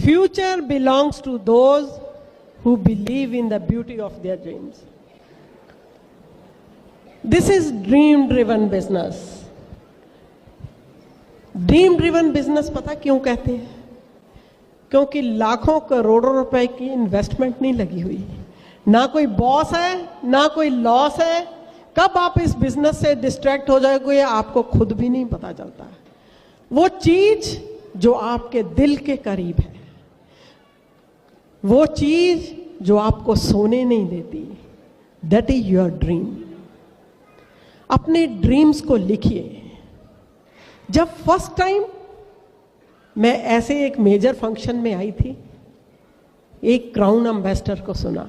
Future belongs to those who believe in the beauty of their dreams. This is dream driven business. Dream driven business पता क्यों कहते हैं? क्योंकि लाखों करोड़ों रुपए की इन्वेस्टमेंट नहीं लगी हुई, ना कोई बॉस है ना कोई लॉस है। कब आप इस बिजनेस से डिस्ट्रैक्ट हो जाओगे आपको खुद भी नहीं पता चलता। वो चीज जो आपके दिल के करीब है, वो चीज जो आपको सोने नहीं देती, दैट इज योर ड्रीम। अपने ड्रीम्स को लिखिए। जब फर्स्ट टाइम मैं ऐसे एक मेजर फंक्शन में आई थी, एक क्राउन एम्बेसडर को सुना,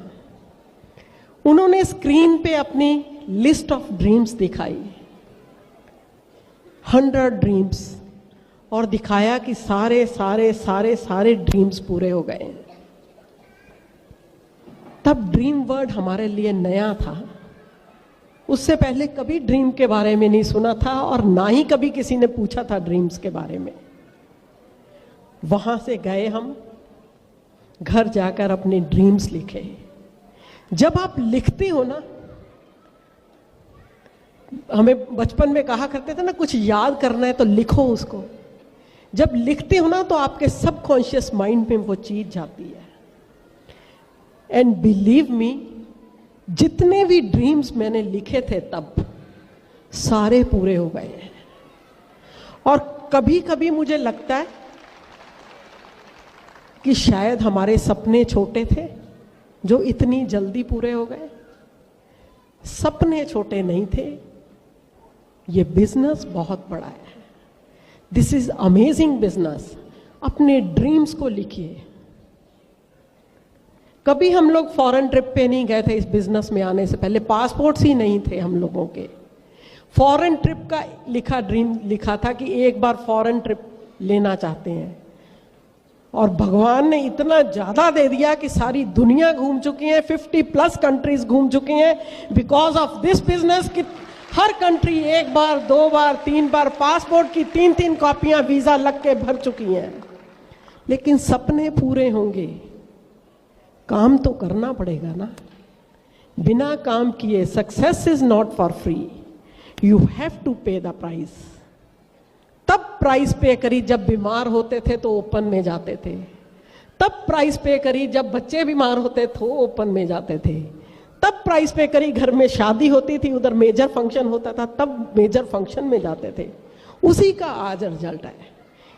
उन्होंने स्क्रीन पे अपनी लिस्ट ऑफ ड्रीम्स दिखाई, 100 ड्रीम्स, और दिखाया कि सारे सारे सारे सारे ड्रीम्स पूरे हो गए। तब ड्रीम वर्ड हमारे लिए नया था। उससे पहले कभी ड्रीम के बारे में नहीं सुना था और ना ही कभी किसी ने पूछा था ड्रीम्स के बारे में। वहां से गए हम, घर जाकर अपने ड्रीम्स लिखे। जब आप लिखते हो ना, हमें बचपन में कहा करते थे ना, कुछ याद करना है तो लिखो उसको। जब लिखते हो ना तो आपके सबकॉन्शियस माइंड में वो चीज जाती है। एंड बिलीव मी, जितने भी ड्रीम्स मैंने लिखे थे तब सारे पूरे हो गए हैं। और कभी कभी मुझे लगता है कि शायद हमारे सपने छोटे थे जो इतनी जल्दी पूरे हो गए। सपने छोटे नहीं थे, ये बिजनेस बहुत बड़ा है। This is amazing business. अपने ड्रीम्स को लिखिए। कभी हम लोग फॉरेन ट्रिप पे नहीं गए थे। इस बिजनेस में आने से पहले पासपोर्ट्स ही नहीं थे हम लोगों के। फॉरेन ट्रिप का ड्रीम लिखा था कि एक बार फॉरेन ट्रिप लेना चाहते हैं, और भगवान ने इतना ज्यादा दे दिया कि सारी दुनिया घूम चुकी है, 50+ कंट्रीज घूम चुकी हैं बिकॉज ऑफ दिस बिजनेस। कि हर कंट्री एक बार, 2 बार, 3 बार पासपोर्ट की 3-3 कॉपियां वीजा लग के भर चुकी हैं। लेकिन सपने पूरे होंगे, काम तो करना पड़ेगा ना। बिना काम किए success is not for free, you have to pay the price. तब प्राइस पे करी जब बीमार होते थे तो ओपन में जाते थे। तब प्राइस पे करी जब बच्चे बीमार होते तो ओपन में जाते थे। तब प्राइस पे करी घर में शादी होती थी, उधर मेजर फंक्शन होता था, तब मेजर फंक्शन में जाते थे। उसी का आज रिजल्ट है।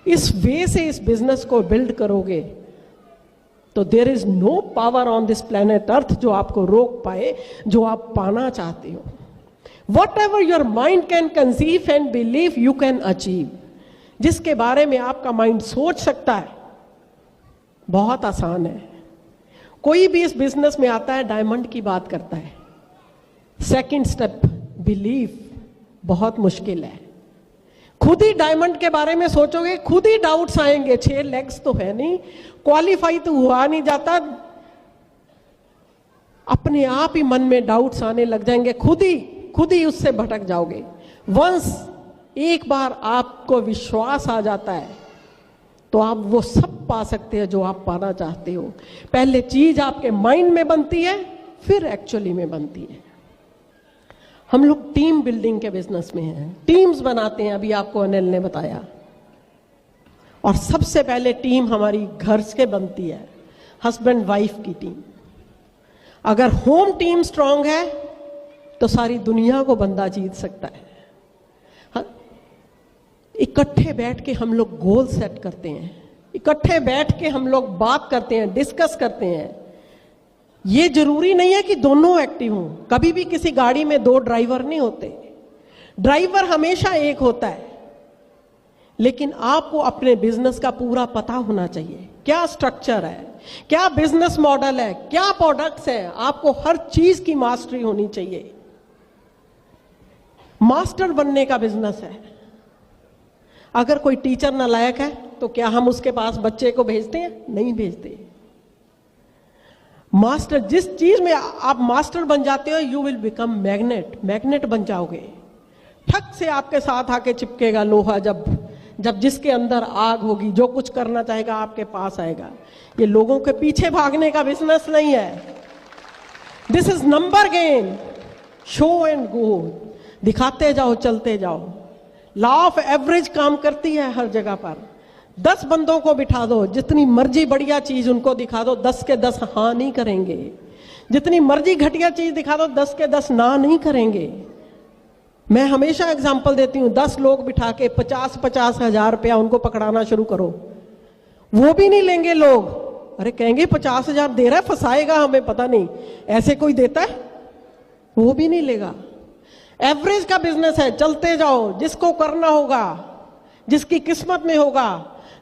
इस वे से इस बिजनेस को बिल्ड करोगे तो there is no power on this planet earth जो आपको रोक पाए जो आप पाना चाहते हो। Whatever your mind can conceive and believe you can achieve. जिसके बारे में आपका माइंड सोच सकता है, बहुत आसान है। कोई भी इस बिजनेस में आता है डायमंड की बात करता है। सेकंड स्टेप बिलीव बहुत मुश्किल है। खुद ही डायमंड के बारे में सोचोगे, खुद ही डाउट्स आएंगे। 6 लेग्स तो है नहीं, क्वालिफाई तो हुआ नहीं जाता, अपने आप ही मन में डाउट्स आने लग जाएंगे। खुद ही उससे भटक जाओगे। वंस एक बार आपको विश्वास आ जाता है तो आप वो सब पा सकते हैं जो आप पाना चाहते हो। पहले चीज आपके माइंड में बनती है, फिर एक्चुअली में बनती है। हम लोग टीम बिल्डिंग के बिजनेस में हैं, टीम्स बनाते हैं। अभी आपको अनिल ने बताया। और सबसे पहले टीम हमारी घर से बनती है, हस्बैंड वाइफ की टीम। अगर होम टीम स्ट्रांग है तो सारी दुनिया को बंदा जीत सकता है। इकट्ठे बैठ के हम लोग गोल सेट करते हैं, इकट्ठे बैठ के हम लोग बात करते हैं, डिस्कस करते हैं। ये जरूरी नहीं है कि दोनों एक्टिव हों। कभी भी किसी गाड़ी में 2 ड्राइवर नहीं होते। ड्राइवर हमेशा एक होता है। लेकिन आपको अपने बिजनेस का पूरा पता होना चाहिए। क्या स्ट्रक्चर है, क्या बिजनेस मॉडल है, क्या प्रोडक्ट्स हैं। आपको हर चीज की मास्टरी होनी चाहिए। मास्टर बनने का बिजनेस है। अगर कोई टीचर नालायक है तो क्या हम उसके पास बच्चे को भेजते हैं? नहीं भेजते। मास्टर, जिस चीज में आप मास्टर बन जाते हो, you will become magnet. Magnet बन जाओगे। ठक से आपके साथ आके चिपकेगा लोहा। जब जब जिसके अंदर आग होगी, जो कुछ करना चाहेगा आपके पास आएगा। ये लोगों के पीछे भागने का बिजनेस नहीं है। This is number game, show and go, दिखाते जाओ, चलते जाओ। लॉ ऑफ एवरेज काम करती है हर जगह पर। 10 बंदों को बिठा दो, जितनी मर्जी बढ़िया चीज उनको दिखा दो, 10 के 10 हाँ नहीं करेंगे। जितनी मर्जी घटिया चीज दिखा दो, 10 के 10 ना नहीं करेंगे। मैं हमेशा एग्जांपल देती हूं, 10 लोग बिठा के 50-50 हजार रुपया उनको पकड़ाना शुरू करो, वो भी नहीं लेंगे लोग। अरे कहेंगे 50,000 दे रहा है, फंसाएगा हमें, पता नहीं ऐसे कोई देता है, वो भी नहीं लेगा। एवरेज का बिजनेस है, चलते जाओ, जिसको करना होगा, जिसकी किस्मत में होगा,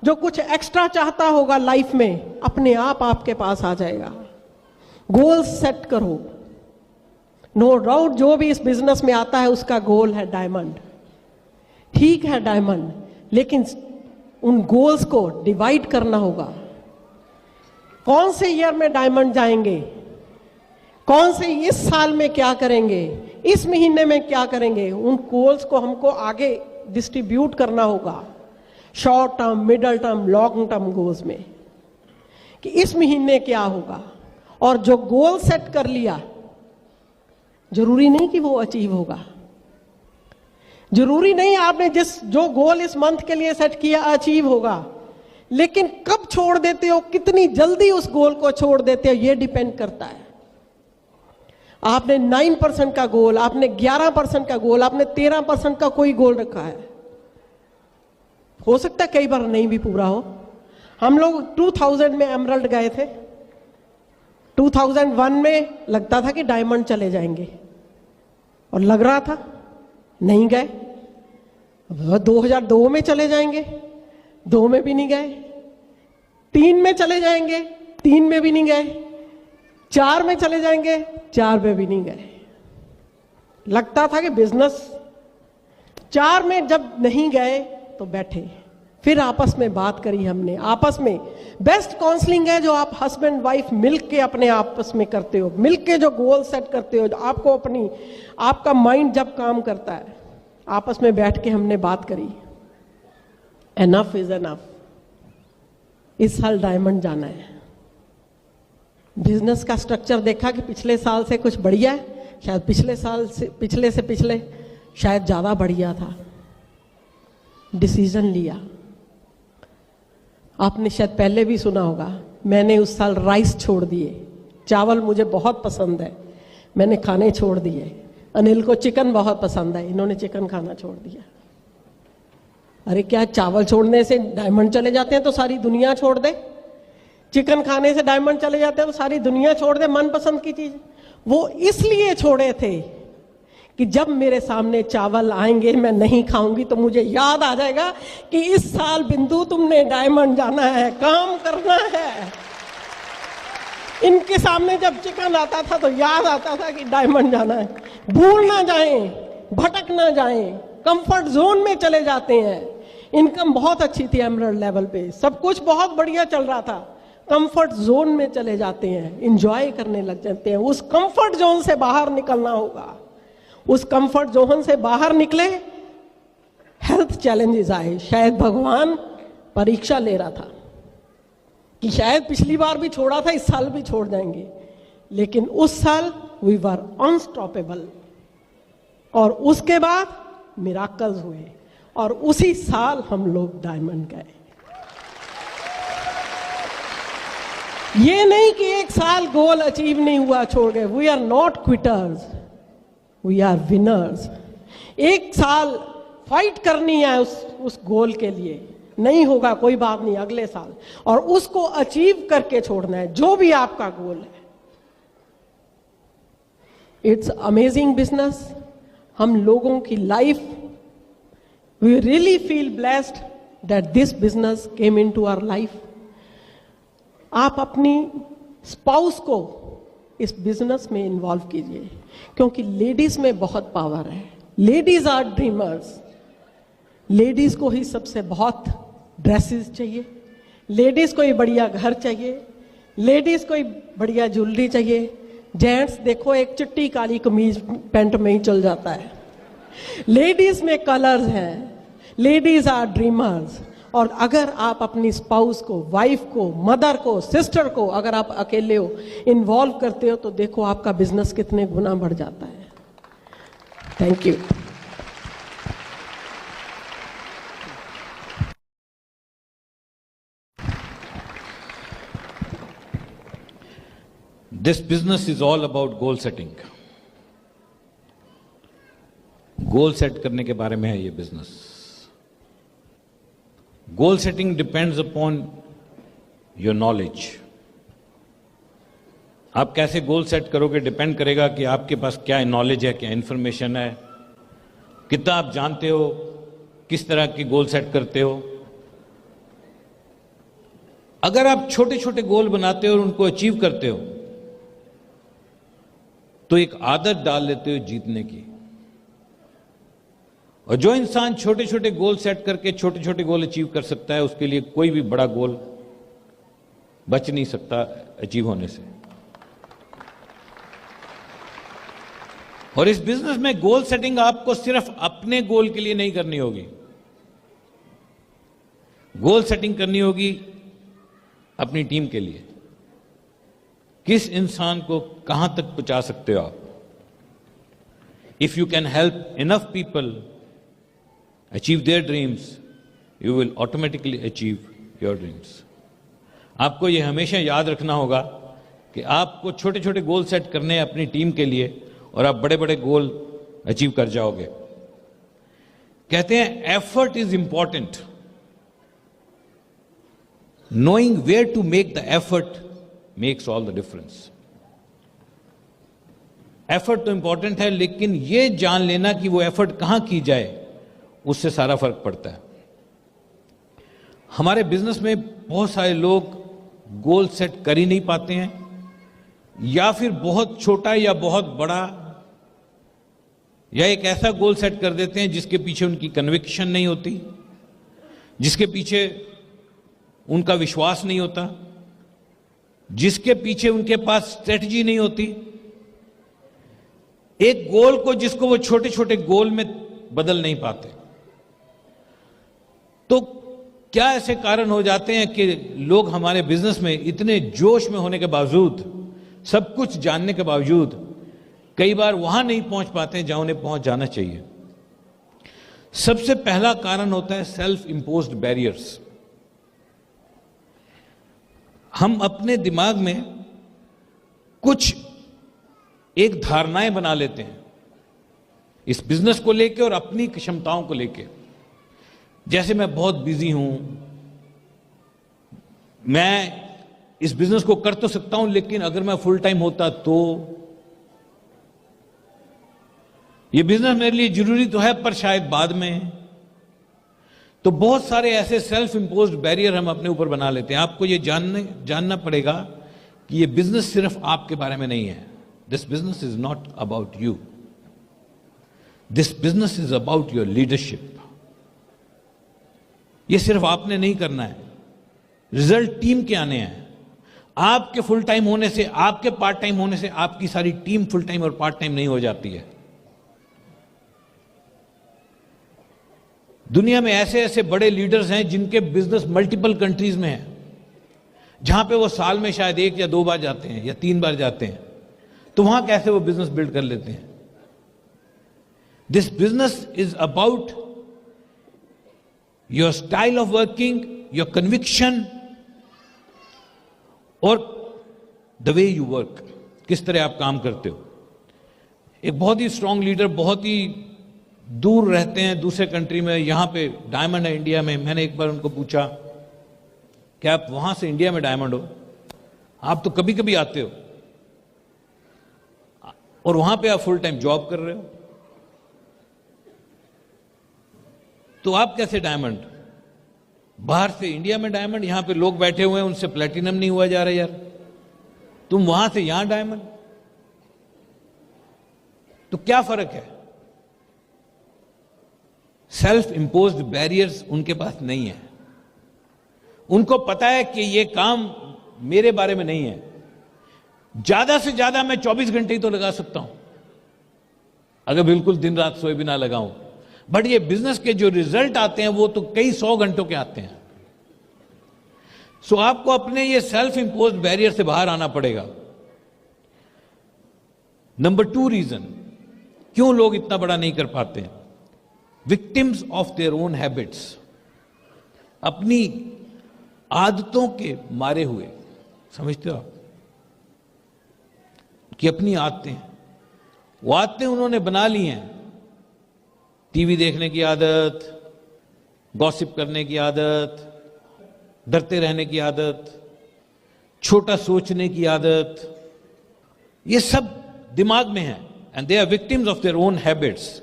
जो कुछ एक्स्ट्रा चाहता होगा लाइफ में, अपने आप आपके पास आ जाएगा। गोल सेट करो। नो डाउट जो भी इस बिजनेस में आता है उसका गोल है डायमंड, ठीक है डायमंड, लेकिन उन गोल्स को डिवाइड करना होगा। कौन से ईयर में डायमंड जाएंगे, कौन से इस साल में क्या करेंगे, इस महीने में क्या करेंगे, उन गोल्स को हमको आगे डिस्ट्रीब्यूट करना होगा, short term, middle term, long term goals में, कि इस महीने क्या होगा। और जो गोल सेट कर लिया, जरूरी नहीं कि वो अचीव होगा, जरूरी नहीं आपने जो गोल इस मंथ के लिए सेट किया अचीव होगा, लेकिन कब छोड़ देते हो, कितनी जल्दी उस गोल को छोड़ देते हो, ये डिपेंड करता है। आपने 9% का गोल, आपने 11% का गोल, आपने 13% का कोई गोल रखा है, हो सकता है कई बार नहीं भी पूरा हो। हम लोग 2000 में एमरल्ड गए थे, 2001 में लगता था कि डायमंड चले जाएंगे और लग रहा था, नहीं गए। 2002 में चले जाएंगे, 2 में भी नहीं गए। 3 में चले जाएंगे, 3 में भी नहीं गए। 4 में चले जाएंगे, 4 में भी नहीं गए। लगता था कि बिजनेस। 4 में जब नहीं गए तो बैठे, फिर आपस में बात करी हमने। आपस में बेस्ट काउंसलिंग है जो आप हस्बैंड वाइफ मिलके अपने आपस में करते हो, मिलके जो गोल सेट करते हो, आपको अपनी आपका माइंड जब काम करता है, आपस में बैठ के हमने बात करी, एनफ इज एनफ, इस साल डायमंड जाना है। बिजनेस का स्ट्रक्चर देखा कि पिछले साल से कुछ बढ़िया है, शायद पिछले साल से पिछले शायद ज्यादा बढ़िया था। डिसीजन लिया। आपने शायद पहले भी सुना होगा, मैंने उस साल राइस छोड़ दिए, चावल मुझे बहुत पसंद है, मैंने खाने छोड़ दिए। अनिल को चिकन बहुत पसंद है, इन्होंने चिकन खाना छोड़ दिया। अरे क्या चावल छोड़ने से डायमंड चले जाते हैं तो सारी दुनिया छोड़ दे? चिकन खाने से डायमंड चले जाते हैं तो सारी दुनिया छोड़ दे मनपसंद की चीज? वो इसलिए छोड़े थे कि जब मेरे सामने चावल आएंगे मैं नहीं खाऊंगी तो मुझे याद आ जाएगा कि इस साल बिंदु तुमने डायमंड जाना है, काम करना है। इनके सामने जब चिकन आता था तो याद आता था कि डायमंड जाना है। भूल ना जाएं, भटक ना जाएं, कंफर्ट जोन में चले जाते हैं। इनकम बहुत अच्छी थी एमरल्ड लेवल पे, सब कुछ बहुत बढ़िया चल रहा था, कंफर्ट जोन में चले जाते हैं, एंजॉय करने लग जाते हैं। उस कंफर्ट जोन से बाहर निकलना होगा। उस कंफर्ट जोन से बाहर निकले, हेल्थ चैलेंजेस आए। शायद भगवान परीक्षा ले रहा था कि शायद पिछली बार भी छोड़ा था, इस साल भी छोड़ जाएंगे, लेकिन उस साल वी वर अनस्टॉपेबल। और उसके बाद मिराकल्स हुए और उसी साल हम लोग डायमंड गए। ये नहीं कि एक साल गोल अचीव नहीं हुआ छोड़ गए। We are not quitters, we are winners. एक साल फाइट करनी है उस गोल के लिए, नहीं होगा कोई बात नहीं, अगले साल, और उसको अचीव करके छोड़ना है जो भी आपका गोल है। It's amazing business. हम लोगों की life, we really feel blessed that this business came into our life. आप अपनी स्पाउस को इस बिजनेस में इन्वॉल्व कीजिए, क्योंकि लेडीज में बहुत पावर है। Ladies are dreamers. लेडीज को ही सबसे बहुत ड्रेसेस चाहिए, लेडीज को ही बढ़िया घर चाहिए, लेडीज को ही बढ़िया ज्वेलरी चाहिए। जेंट्स देखो एक चिट्टी काली कमीज पैंट में ही चल जाता है। लेडीज में कलर्स हैं, लेडीज आर ड्रीमर्स। और अगर आप अपनी स्पाउस को, वाइफ को, मदर को, सिस्टर को अगर आप अकेले हो, इन्वॉल्व करते हो, तो देखो आपका बिजनेस कितने गुना बढ़ जाता है। Thank you. This business is all about goal setting. Goal set करने के बारे में है ये business. Goal setting depends upon your knowledge. आप कैसे गोल सेट करोगे डिपेंड करेगा कि आपके पास क्या नॉलेज है, क्या इंफॉर्मेशन है, कितना आप जानते हो, किस तरह की गोल सेट करते हो। अगर आप छोटे छोटे गोल बनाते हो और उनको अचीव करते हो तो एक आदत डाल लेते हो जीतने की। और जो इंसान छोटे छोटे गोल सेट करके छोटे छोटे गोल अचीव कर सकता है, उसके लिए कोई भी बड़ा गोल बच नहीं सकता अचीव होने से। और इस बिजनेस में गोल सेटिंग आपको सिर्फ अपने गोल के लिए नहीं करनी होगी, गोल सेटिंग करनी होगी अपनी टीम के लिए। किस इंसान को कहां तक पहुंचा सकते हो आप? If you can help enough people achieve their dreams, you will automatically achieve your dreams. आपको यह हमेशा याद रखना होगा कि आपको छोटे छोटे गोल सेट करने हैं अपनी टीम के लिए और आप बड़े बड़े गोल अचीव कर जाओगे। कहते हैं effort is important, knowing where to make the effort makes all the difference. Effort तो इंपॉर्टेंट है, लेकिन यह जान लेना कि वो एफर्ट कहां की जाए, उससे सारा फर्क पड़ता है। हमारे बिजनेस में बहुत सारे लोग गोल सेट कर ही नहीं पाते हैं, या फिर बहुत छोटा या बहुत बड़ा, या एक ऐसा गोल सेट कर देते हैं जिसके पीछे उनकी कन्विक्शन नहीं होती, जिसके पीछे उनका विश्वास नहीं होता, जिसके पीछे उनके पास स्ट्रेटजी नहीं होती। एक गोल को जिसको वो छोटे छोटे गोल में बदल नहीं पाते। तो क्या ऐसे कारण हो जाते हैं कि लोग हमारे बिजनेस में इतने जोश में होने के बावजूद, सब कुछ जानने के बावजूद, कई बार वहां नहीं पहुंच पाते जहां उन्हें पहुंच जाना चाहिए। सबसे पहला कारण होता है सेल्फ इंपोज्ड बैरियर्स। हम अपने दिमाग में कुछ एक धारणाएं बना लेते हैं इस बिजनेस को लेके और अपनी क्षमताओं को लेके। जैसे मैं बहुत बिजी हूं, मैं इस बिजनेस को कर तो सकता हूं, लेकिन अगर मैं फुल टाइम होता तो ये बिजनेस मेरे लिए जरूरी तो है पर शायद बाद में। तो बहुत सारे ऐसे सेल्फ इंपोज्ड बैरियर हम अपने ऊपर बना लेते हैं। आपको ये जानना पड़ेगा कि ये बिजनेस सिर्फ आपके बारे में नहीं है। This business is not about you, this business is about your leadership. ये सिर्फ आपने नहीं करना है, रिजल्ट टीम के आने हैं। आपके फुल टाइम होने से, आपके पार्ट टाइम होने से आपकी सारी टीम फुल टाइम और पार्ट टाइम नहीं हो जाती है। दुनिया में ऐसे ऐसे बड़े लीडर्स हैं जिनके बिजनेस मल्टीपल कंट्रीज में है, जहां पे वो साल में शायद 1 या 2 बार जाते हैं या 3 बार जाते हैं। तो वहां कैसे वो बिजनेस बिल्ड कर लेते हैं? This business is about your style of working, your conviction और द वे यू वर्क, किस तरह आप काम करते हो। एक बहुत ही स्ट्रांग लीडर बहुत ही दूर रहते हैं, दूसरे कंट्री में, यहां पे डायमंड है इंडिया में। मैंने एक बार उनको पूछा कि आप वहां से इंडिया में डायमंड हो, आप तो कभी कभी आते हो और वहां पे आप फुल टाइम जॉब कर रहे हो, तो आप कैसे डायमंड? बाहर से इंडिया में डायमंड, यहां पे लोग बैठे हुए हैं उनसे प्लेटिनम नहीं हुआ जा रहा यार, तुम वहां से यहां डायमंड, तो क्या फर्क है? सेल्फ इंपोज्ड बैरियर्स उनके पास नहीं है। उनको पता है कि ये काम मेरे बारे में नहीं है, ज्यादा से ज्यादा मैं 24 घंटे ही तो लगा सकता हूं, अगर बिल्कुल दिन रात सोए बिना लगाऊं। बट ये बिजनेस के जो रिजल्ट आते हैं वो तो कई 100 घंटों के आते हैं। सो आपको अपने ये सेल्फ इंपोज्ड बैरियर से बाहर आना पड़ेगा। नंबर 2 रीजन क्यों लोग इतना बड़ा नहीं कर पाते हैं, victims of their own habits, अपनी आदतों के मारे हुए। समझते हो आप कि अपनी आदतें, वो आदतें उन्होंने बना ली हैं, टीवी देखने की आदत, गॉसिप करने की आदत, डरते रहने की आदत, छोटा सोचने की आदत, ये सब दिमाग में है, and they are victims of their own habits.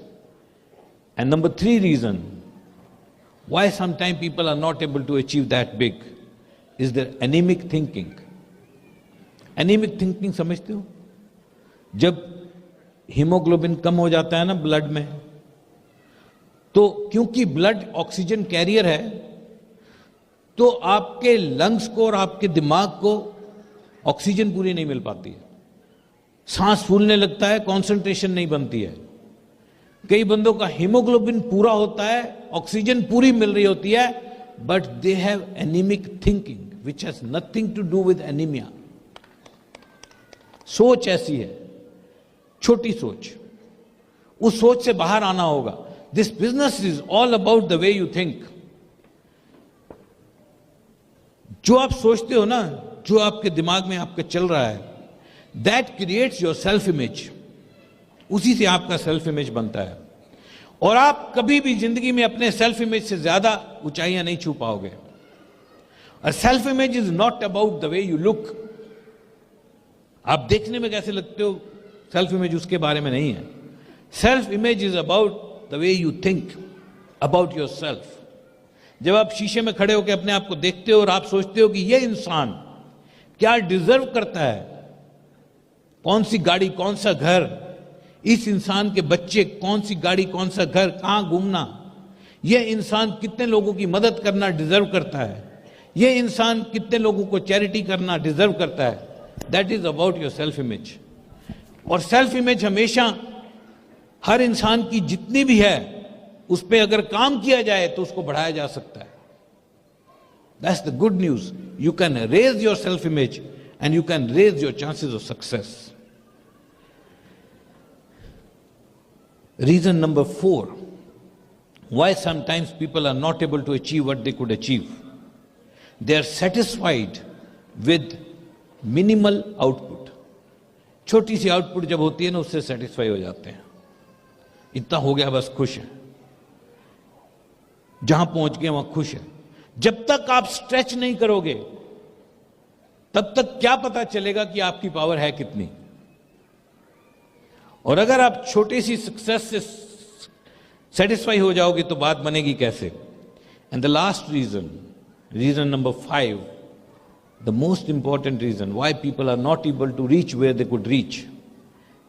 And number 3 reason why sometimes people are not able to achieve that big is their anemic thinking. Anemic thinking समझते हो? जब हीमोग्लोबिन कम हो जाता है ना ब्लड में, तो क्योंकि ब्लड ऑक्सीजन कैरियर है, तो आपके लंग्स को और आपके दिमाग को ऑक्सीजन पूरी नहीं मिल पाती है, सांस फूलने लगता है, कंसंट्रेशन नहीं बनती है। कई बंदों का हीमोग्लोबिन पूरा होता है, ऑक्सीजन पूरी मिल रही होती है, but they have anaemic thinking which has nothing to do with anaemia. सोच ऐसी है, छोटी सोच, उस सोच से बाहर आना होगा। This business is all about the way you think. जो आप सोचते हो ना, जो आपके दिमाग में आपके चल रहा है, that creates your self image. उसी से आपका सेल्फ इमेज बनता है, और आप कभी भी जिंदगी में अपने सेल्फ इमेज से ज्यादा ऊंचाइयां नहीं छू पाओगे। और self image is not about the way you look. आप देखने में कैसे लगते हो, सेल्फ इमेज उसके बारे में नहीं है। Self image is about the way you think about your self. जब आप शीशे में खड़े होकर अपने आप को देखते हो और आप सोचते हो कि यह इंसान क्या डिजर्व करता है, कौन सी गाड़ी, कौन सा घर, इस इंसान के बच्चे, कौन सी गाड़ी, कौन सा घर, कहां घूमना, यह इंसान कितने लोगों की मदद करना डिजर्व करता है, यह इंसान कितने लोगों को चैरिटी करना डिजर्व करता है, that is about your self image. और सेल्फ इमेज हमेशा हर इंसान की जितनी भी है, उस पर अगर काम किया जाए तो उसको बढ़ाया जा सकता है। That's the good news. You can raise your self image and you can raise your chances of success. Reason number 4, why sometimes people are not able to achieve what they could achieve. They are satisfied with minimal output. छोटी सी output जब होती है ना, उससे satisfy हो जाते हैं, इतना हो गया बस, खुश है, जहां पहुंच गए वहां खुश है। जब तक आप स्ट्रेच नहीं करोगे, तब तक क्या पता चलेगा कि आपकी पावर है कितनी। और अगर आप छोटी सी सक्सेस से सेटिस्फाई हो जाओगे तो बात बनेगी कैसे। And the last reason, reason number 5, the most important reason why people are not able to reach where they could reach,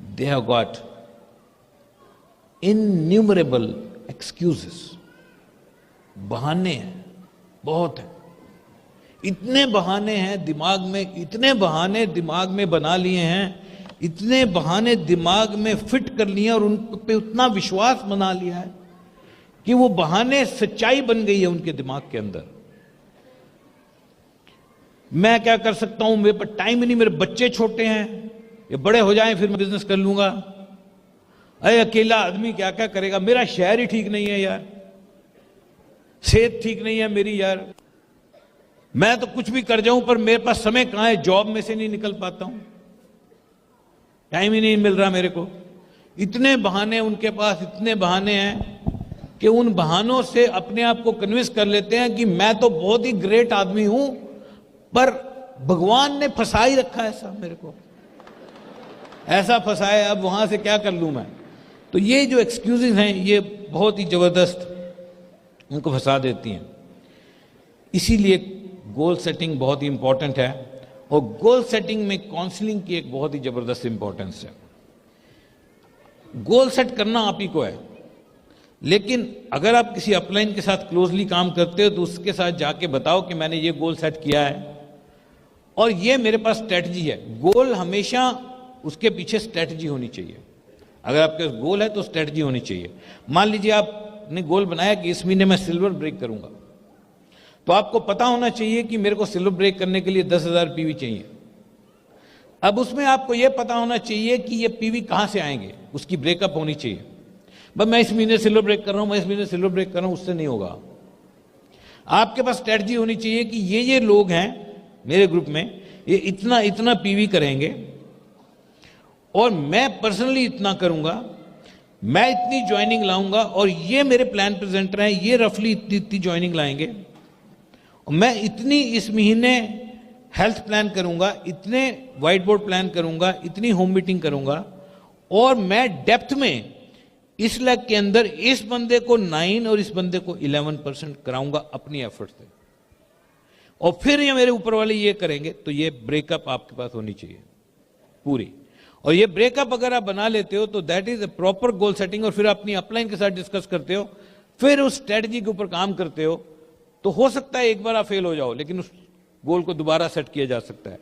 they have got innumerable excuses. बहाने हैं, बहुत है, इतने बहाने हैं दिमाग में, इतने बहाने दिमाग में बना लिए हैं, इतने बहाने दिमाग में फिट कर लिए और उन पे उतना विश्वास बना लिया है कि वो बहाने सच्चाई बन गई है उनके दिमाग के अंदर। मैं क्या कर सकता हूं, मेरे पर टाइम ही नहीं, मेरे बच्चे छोटे हैं, ये बड़े हो जाएं फिर मैं बिजनेस कर लूंगा। अरे अकेला आदमी क्या क्या करेगा, मेरा शहर ही ठीक नहीं है यार, सेहत ठीक नहीं है मेरी यार, मैं तो कुछ भी कर जाऊं पर मेरे पास समय कहां है, जॉब में से नहीं निकल पाता हूं, टाइम ही नहीं मिल रहा मेरे को। इतने बहाने उनके पास, इतने बहाने हैं कि उन बहानों से अपने आप को कन्विंस कर लेते हैं कि मैं तो बहुत ही ग्रेट आदमी हूं, पर भगवान ने फंसा ही रखा है ऐसा, मेरे को ऐसा फंसाया, अब वहां से क्या कर लूं मैं। तो ये जो एक्सक्यूजेस हैं, ये बहुत ही जबरदस्त उनको फंसा देती हैं। इसीलिए गोल सेटिंग बहुत ही इंपॉर्टेंट है, और गोल सेटिंग में काउंसलिंग की एक बहुत ही जबरदस्त इंपॉर्टेंस है। गोल सेट करना आप ही को है, लेकिन अगर आप किसी अपलाइन के साथ क्लोजली काम करते हो तो उसके साथ जाके बताओ कि मैंने ये गोल सेट किया है और ये मेरे पास स्ट्रेटजी है। गोल हमेशा उसके पीछे स्ट्रेटजी होनी चाहिए। अगर आपके पास गोल है तो स्ट्रेटजी होनी चाहिए। मान लीजिए आप आपने गोल बनाया कि इस महीने मैं सिल्वर ब्रेक करूंगा, तो आपको पता होना चाहिए कि मेरे को सिल्वर ब्रेक करने के लिए 10,000 पीवी चाहिए। अब उसमें आपको यह पता होना चाहिए कि ये पीवी कहां से आएंगे, उसकी ब्रेकअप होनी चाहिए। बस मैं इस महीने सिल्वर ब्रेक कर रहा हूं, मैं इस महीने सिल्वर ब्रेक कर रहा हूं, उससे नहीं होगा। आपके पास स्ट्रेटजी होनी चाहिए कि ये लोग हैं मेरे ग्रुप में, ये इतना इतना पीवी करेंगे और मैं पर्सनली इतना करूंगा, मैं इतनी ज्वाइनिंग लाऊंगा और ये मेरे प्लान प्रेजेंटर हैं, ये रफली इतनी इतनी ज्वाइनिंग लाएंगे, और मैं इतनी इस महीने हेल्थ प्लान करूंगा, इतने व्हाइट बोर्ड प्लान करूंगा, इतनी होम मीटिंग करूंगा, और मैं डेप्थ में इस लाख के अंदर इस बंदे को 9 और इस बंदे को 11% कराऊंगा अपनी एफर्ट से, और फिर ये मेरे ऊपर वाले ये करेंगे। तो ये ब्रेकअप आपके पास होनी चाहिए पूरी, और ये ब्रेकअप अगर आप बना लेते हो तो that is a proper goal setting, और फिर अपनी अपलाइन के साथ डिस्कस करते हो, फिर उस स्ट्रेटजी के ऊपर काम करते हो, तो हो सकता है एक बार आप फेल हो जाओ, लेकिन उस गोल को दोबारा सेट किया जा सकता है।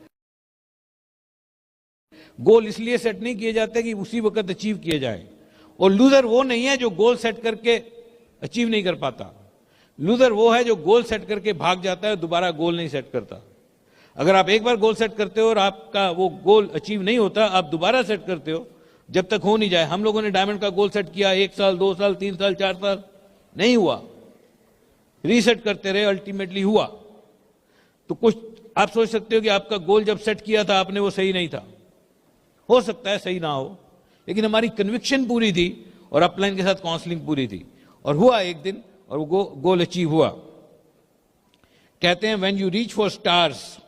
गोल इसलिए सेट नहीं किए जाते कि उसी वक्त अचीव किए जाए, और लूजर वो नहीं है जो गोल सेट करके अचीव नहीं कर पाता। लूजर वो है जो गोल सेट करके भाग जाता है, दोबारा गोल नहीं सेट करता। अगर आप एक बार गोल सेट करते हो और आपका वो गोल अचीव नहीं होता, आप दोबारा सेट करते हो जब तक हो नहीं जाए। हम लोगों ने डायमंड का गोल सेट किया, 1 साल 2 साल 3 साल 4 साल, नहीं हुआ, रीसेट करते रहे, अल्टीमेटली हुआ। तो कुछ आप सोच सकते हो कि आपका गोल जब सेट किया था आपने वो सही नहीं था, हो सकता है सही ना हो, लेकिन हमारी कन्विक्शन पूरी थी और अपलाइन के साथ काउंसलिंग पूरी थी, और हुआ एक दिन, और वो गोल अचीव हुआ। कहते हैं when you reach for stars,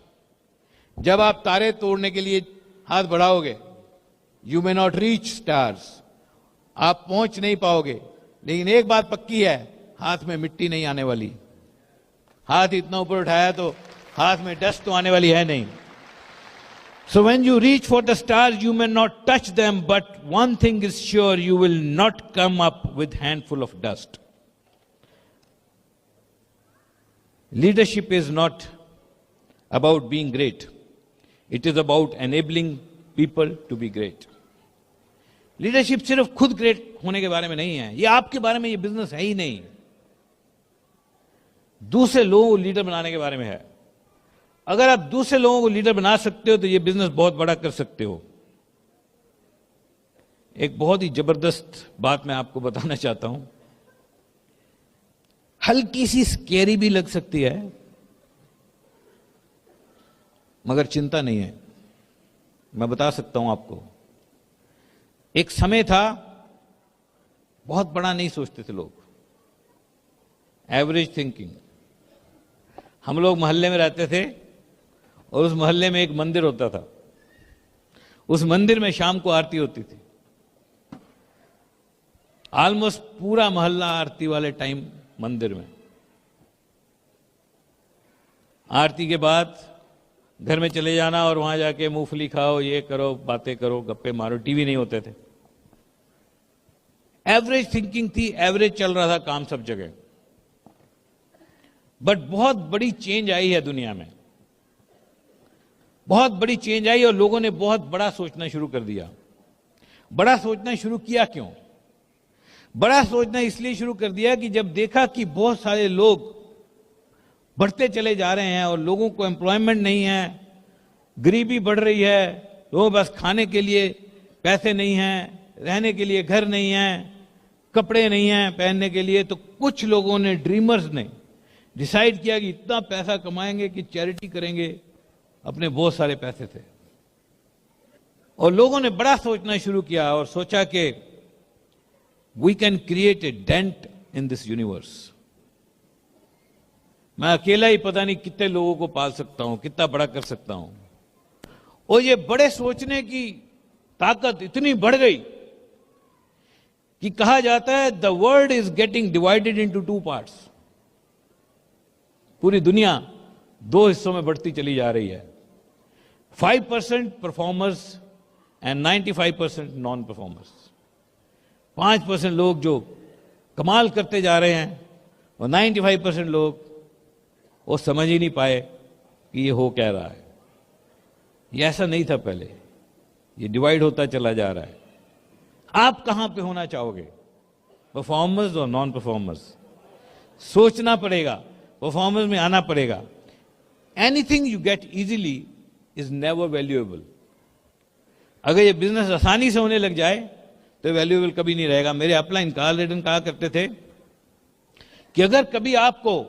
जब आप तारे तोड़ने के लिए हाथ बढ़ाओगे, you may not reach stars, आप पहुंच नहीं पाओगे, लेकिन एक बात पक्की है, हाथ में मिट्टी नहीं आने वाली। हाथ इतना ऊपर उठाया तो हाथ में डस्ट तो आने वाली है नहीं। So when you reach for the stars, you may not touch them, but one thing is sure, you will not come up with handful of dust. Leadership is not about being great. It is about enabling people to be great. Leadership सिर्फ खुद great होने के बारे में नहीं है, ये आपके बारे में, ये बिजनेस है ही नहीं, दूसरे लोगों को लीडर बनाने के बारे में है। अगर आप दूसरे लोगों को लीडर बना सकते हो तो ये बिजनेस बहुत बड़ा कर सकते हो। एक बहुत ही जबरदस्त बात मैं आपको बताना चाहता हूं, हल्की सी स्केरी भी लग सकती है, मगर चिंता नहीं है, मैं बता सकता हूं आपको। एक समय था बहुत बड़ा नहीं सोचते थे लोग, एवरेज थिंकिंग। हम लोग मोहल्ले में रहते थे और उस मोहल्ले में एक मंदिर होता था, उस मंदिर में शाम को आरती होती थी। ऑलमोस्ट पूरा मोहल्ला आरती वाले टाइम मंदिर में, आरती के बाद घर में चले जाना और वहां जाके मूंगफली खाओ, ये करो, बातें करो, गप्पे मारो, टीवी नहीं होते थे। एवरेज थिंकिंग थी, एवरेज चल रहा था काम सब जगह। बट बहुत बड़ी चेंज आई है दुनिया में, बहुत बड़ी चेंज आई, और लोगों ने बहुत बड़ा सोचना शुरू कर दिया। बड़ा सोचना शुरू किया क्यों? बड़ा सोचना इसलिए शुरू कर दिया कि जब देखा कि बहुत सारे लोग बढ़ते चले जा रहे हैं और लोगों को एम्प्लॉयमेंट नहीं है, गरीबी बढ़ रही है, लोगों के पास खाने के लिए पैसे नहीं हैं, रहने के लिए घर नहीं है, कपड़े नहीं हैं पहनने के लिए, तो कुछ लोगों ने, ड्रीमर्स ने डिसाइड किया कि इतना पैसा कमाएंगे कि चैरिटी करेंगे। अपने बहुत सारे पैसे थे और लोगों ने बड़ा सोचना शुरू किया और सोचा कि we can create a dent in this universe. मैं अकेला ही पता नहीं कितने लोगों को पाल सकता हूं, कितना बड़ा कर सकता हूं। और ये बड़े सोचने की ताकत इतनी बढ़ गई कि कहा जाता है the world is getting divided into 2 parts. पूरी दुनिया 2 हिस्सों में बढ़ती चली जा रही है, 5% परफॉर्मर्स एंड 95% नॉन परफॉर्मर्स। 5% लोग जो कमाल करते जा रहे हैं और 95% लोग वो समझ ही नहीं पाए कि ये हो क्या रहा है। ये ऐसा नहीं था पहले, ये डिवाइड होता चला जा रहा है। आप कहां पे होना चाहोगे? परफॉर्मर्स और नॉन परफॉर्मर्स। सोचना पड़ेगा, परफॉर्मर्स में आना पड़ेगा। Anything you get easily is never valuable. अगर ये बिजनेस आसानी से होने लग जाए तो वैल्यूएबल कभी नहीं रहेगा। मेरे अपलाइन कार्ल रेडन कहा करते थे कि अगर कभी आपको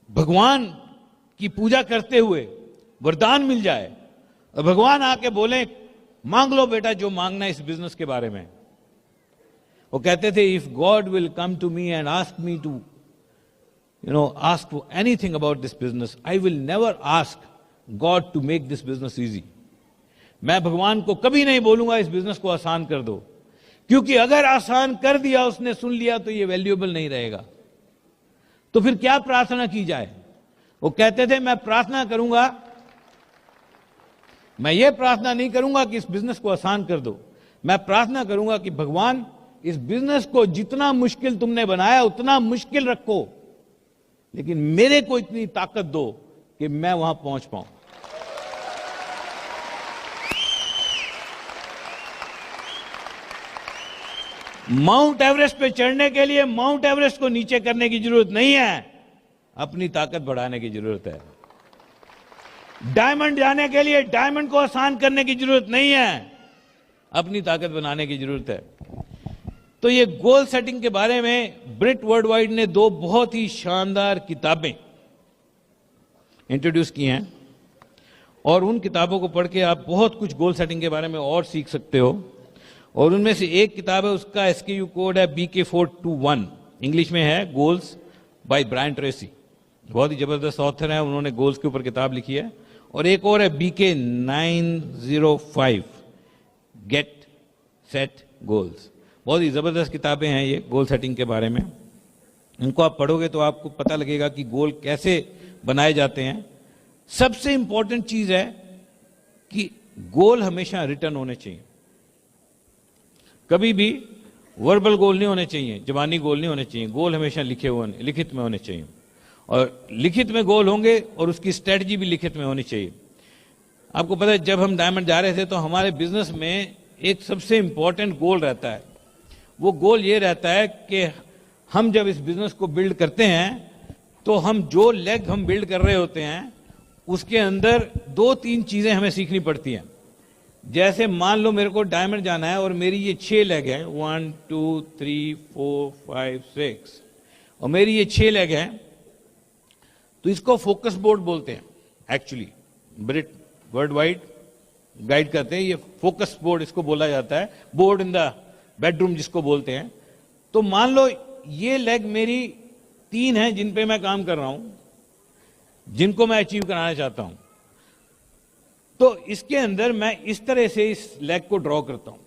भगवान की पूजा करते हुए वरदान मिल जाए और भगवान आके बोले मांग लो बेटा जो मांगना है इस बिजनेस के बारे में, वो कहते थे if God will come to me and ask me to ask for anything about this business, I will never ask God to make this business easy. मैं भगवान को कभी नहीं बोलूंगा इस बिजनेस को आसान कर दो, क्योंकि अगर आसान कर दिया, उसने सुन लिया, तो ये वैल्यूएबल नहीं रहेगा। तो फिर क्या प्रार्थना की जाए? वो कहते थे मैं प्रार्थना करूंगा, मैं ये प्रार्थना नहीं करूंगा कि इस बिजनेस को आसान कर दो, मैं प्रार्थना करूंगा कि भगवान इस बिजनेस को जितना मुश्किल तुमने बनाया उतना मुश्किल रखो, लेकिन मेरे को इतनी ताकत दो कि मैं वहां पहुंच पाऊं। माउंट एवरेस्ट पे चढ़ने के लिए माउंट एवरेस्ट को नीचे करने की जरूरत नहीं है, अपनी ताकत बढ़ाने की जरूरत है। डायमंड जाने के लिए डायमंड को आसान करने की जरूरत नहीं है, अपनी ताकत बनाने की जरूरत है। तो ये गोल सेटिंग के बारे में ब्रिट वर्ल्डवाइड ने 2 बहुत ही शानदार किताबें इंट्रोड्यूस की हैं, और उन किताबों को पढ़ के आप बहुत कुछ गोल सेटिंग के बारे में और सीख सकते हो। और उनमें से एक किताब है, उसका SKU कोड है BK421, इंग्लिश में है, गोल्स बाय ब्रायन ट्रेसी। बहुत ही जबरदस्त ऑथर है, उन्होंने गोल्स के ऊपर किताब लिखी है। और एक और है BK905, गेट सेट गोल्स। बहुत ही जबरदस्त किताबें हैं ये गोल सेटिंग के बारे में। इनको आप पढ़ोगे तो आपको पता लगेगा कि गोल कैसे बनाए जाते हैं। सबसे इंपॉर्टेंट चीज है कि गोल हमेशा रिटर्न होने चाहिए, कभी भी वर्बल गोल नहीं होने चाहिए, जबानी गोल नहीं होने चाहिए। गोल हमेशा लिखित में होने चाहिए, और लिखित में गोल होंगे और उसकी स्ट्रेटजी भी लिखित में होनी चाहिए। आपको पता है जब हम डायमंड जा रहे थे तो हमारे बिजनेस में एक सबसे इंपॉर्टेंट गोल रहता है। वो गोल ये रहता है कि हम जब इस बिजनेस को बिल्ड करते हैं तो हम जो लेग हम बिल्ड कर रहे होते हैं उसके अंदर 2-3 चीजें हमें सीखनी पड़ती हैं। जैसे मान लो मेरे को डायमंड जाना है और मेरी ये 6 लेग है, 1 2 3 4 5 6, और मेरी ये 6 लेग है, तो इसको फोकस बोर्ड बोलते हैं। एक्चुअली ब्रिट वर्ल्डवाइड गाइड करते हैं, ये फोकस बोर्ड इसको बोला जाता है, बोर्ड इन द बेडरूम जिसको बोलते हैं। तो मान लो ये लेग मेरी 3 हैं जिन पे मैं काम कर रहा हूं, जिनको मैं अचीव कराना चाहता हूं। तो इसके अंदर मैं इस तरह से इस लेग को ड्रॉ करता हूं।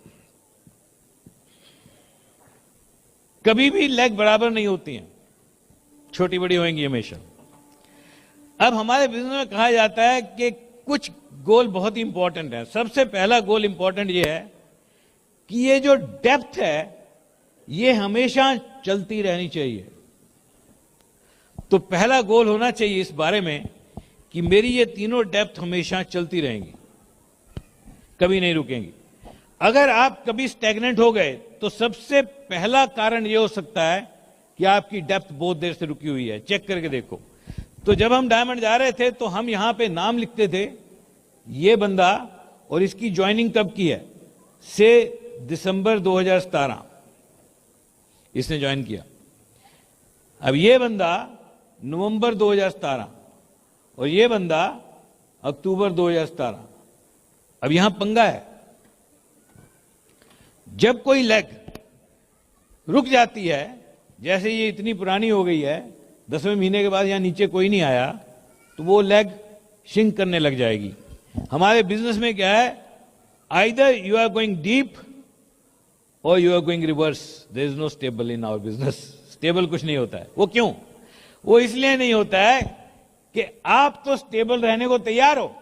कभी भी लेग बराबर नहीं होती हैं, छोटी बड़ी होंगी हमेशा। अब हमारे बिजनेस में कहा जाता है कि कुछ गोल बहुत ही इंपॉर्टेंट है। सबसे पहला गोल इंपॉर्टेंट ये है कि ये जो डेप्थ है ये हमेशा चलती रहनी चाहिए। तो पहला गोल होना चाहिए इस बारे में कि मेरी ये तीनों डेप्थ हमेशा चलती रहेंगी, कभी नहीं रुकेंगी। अगर आप कभी स्टैग्नेंट हो गए तो सबसे पहला कारण यह हो सकता है कि आपकी डेप्थ बहुत देर से रुकी हुई है। चेक करके देखो। तो जब हम डायमंड जा रहे थे तो हम यहां पे नाम लिखते थे, ये बंदा, और इसकी ज्वाइनिंग कब की है, से दिसंबर 2017 इसने ज्वाइन किया। अब ये बंदा नवंबर 2017 और ये बंदा अक्टूबर 2017। अब यहां पंगा है, जब कोई लेग रुक जाती है, जैसे ये इतनी पुरानी हो गई है, 10वें महीने के बाद यहां नीचे कोई नहीं आया, तो वो लेग शिंक करने लग जाएगी। हमारे बिजनेस में क्या है, either you are going deep और you are going reverse. There is no stable in our business. Stable कुछ नहीं होता है। वो क्यों? वो इसलिए नहीं होता है कि आप तो स्टेबल रहने को तैयार हो।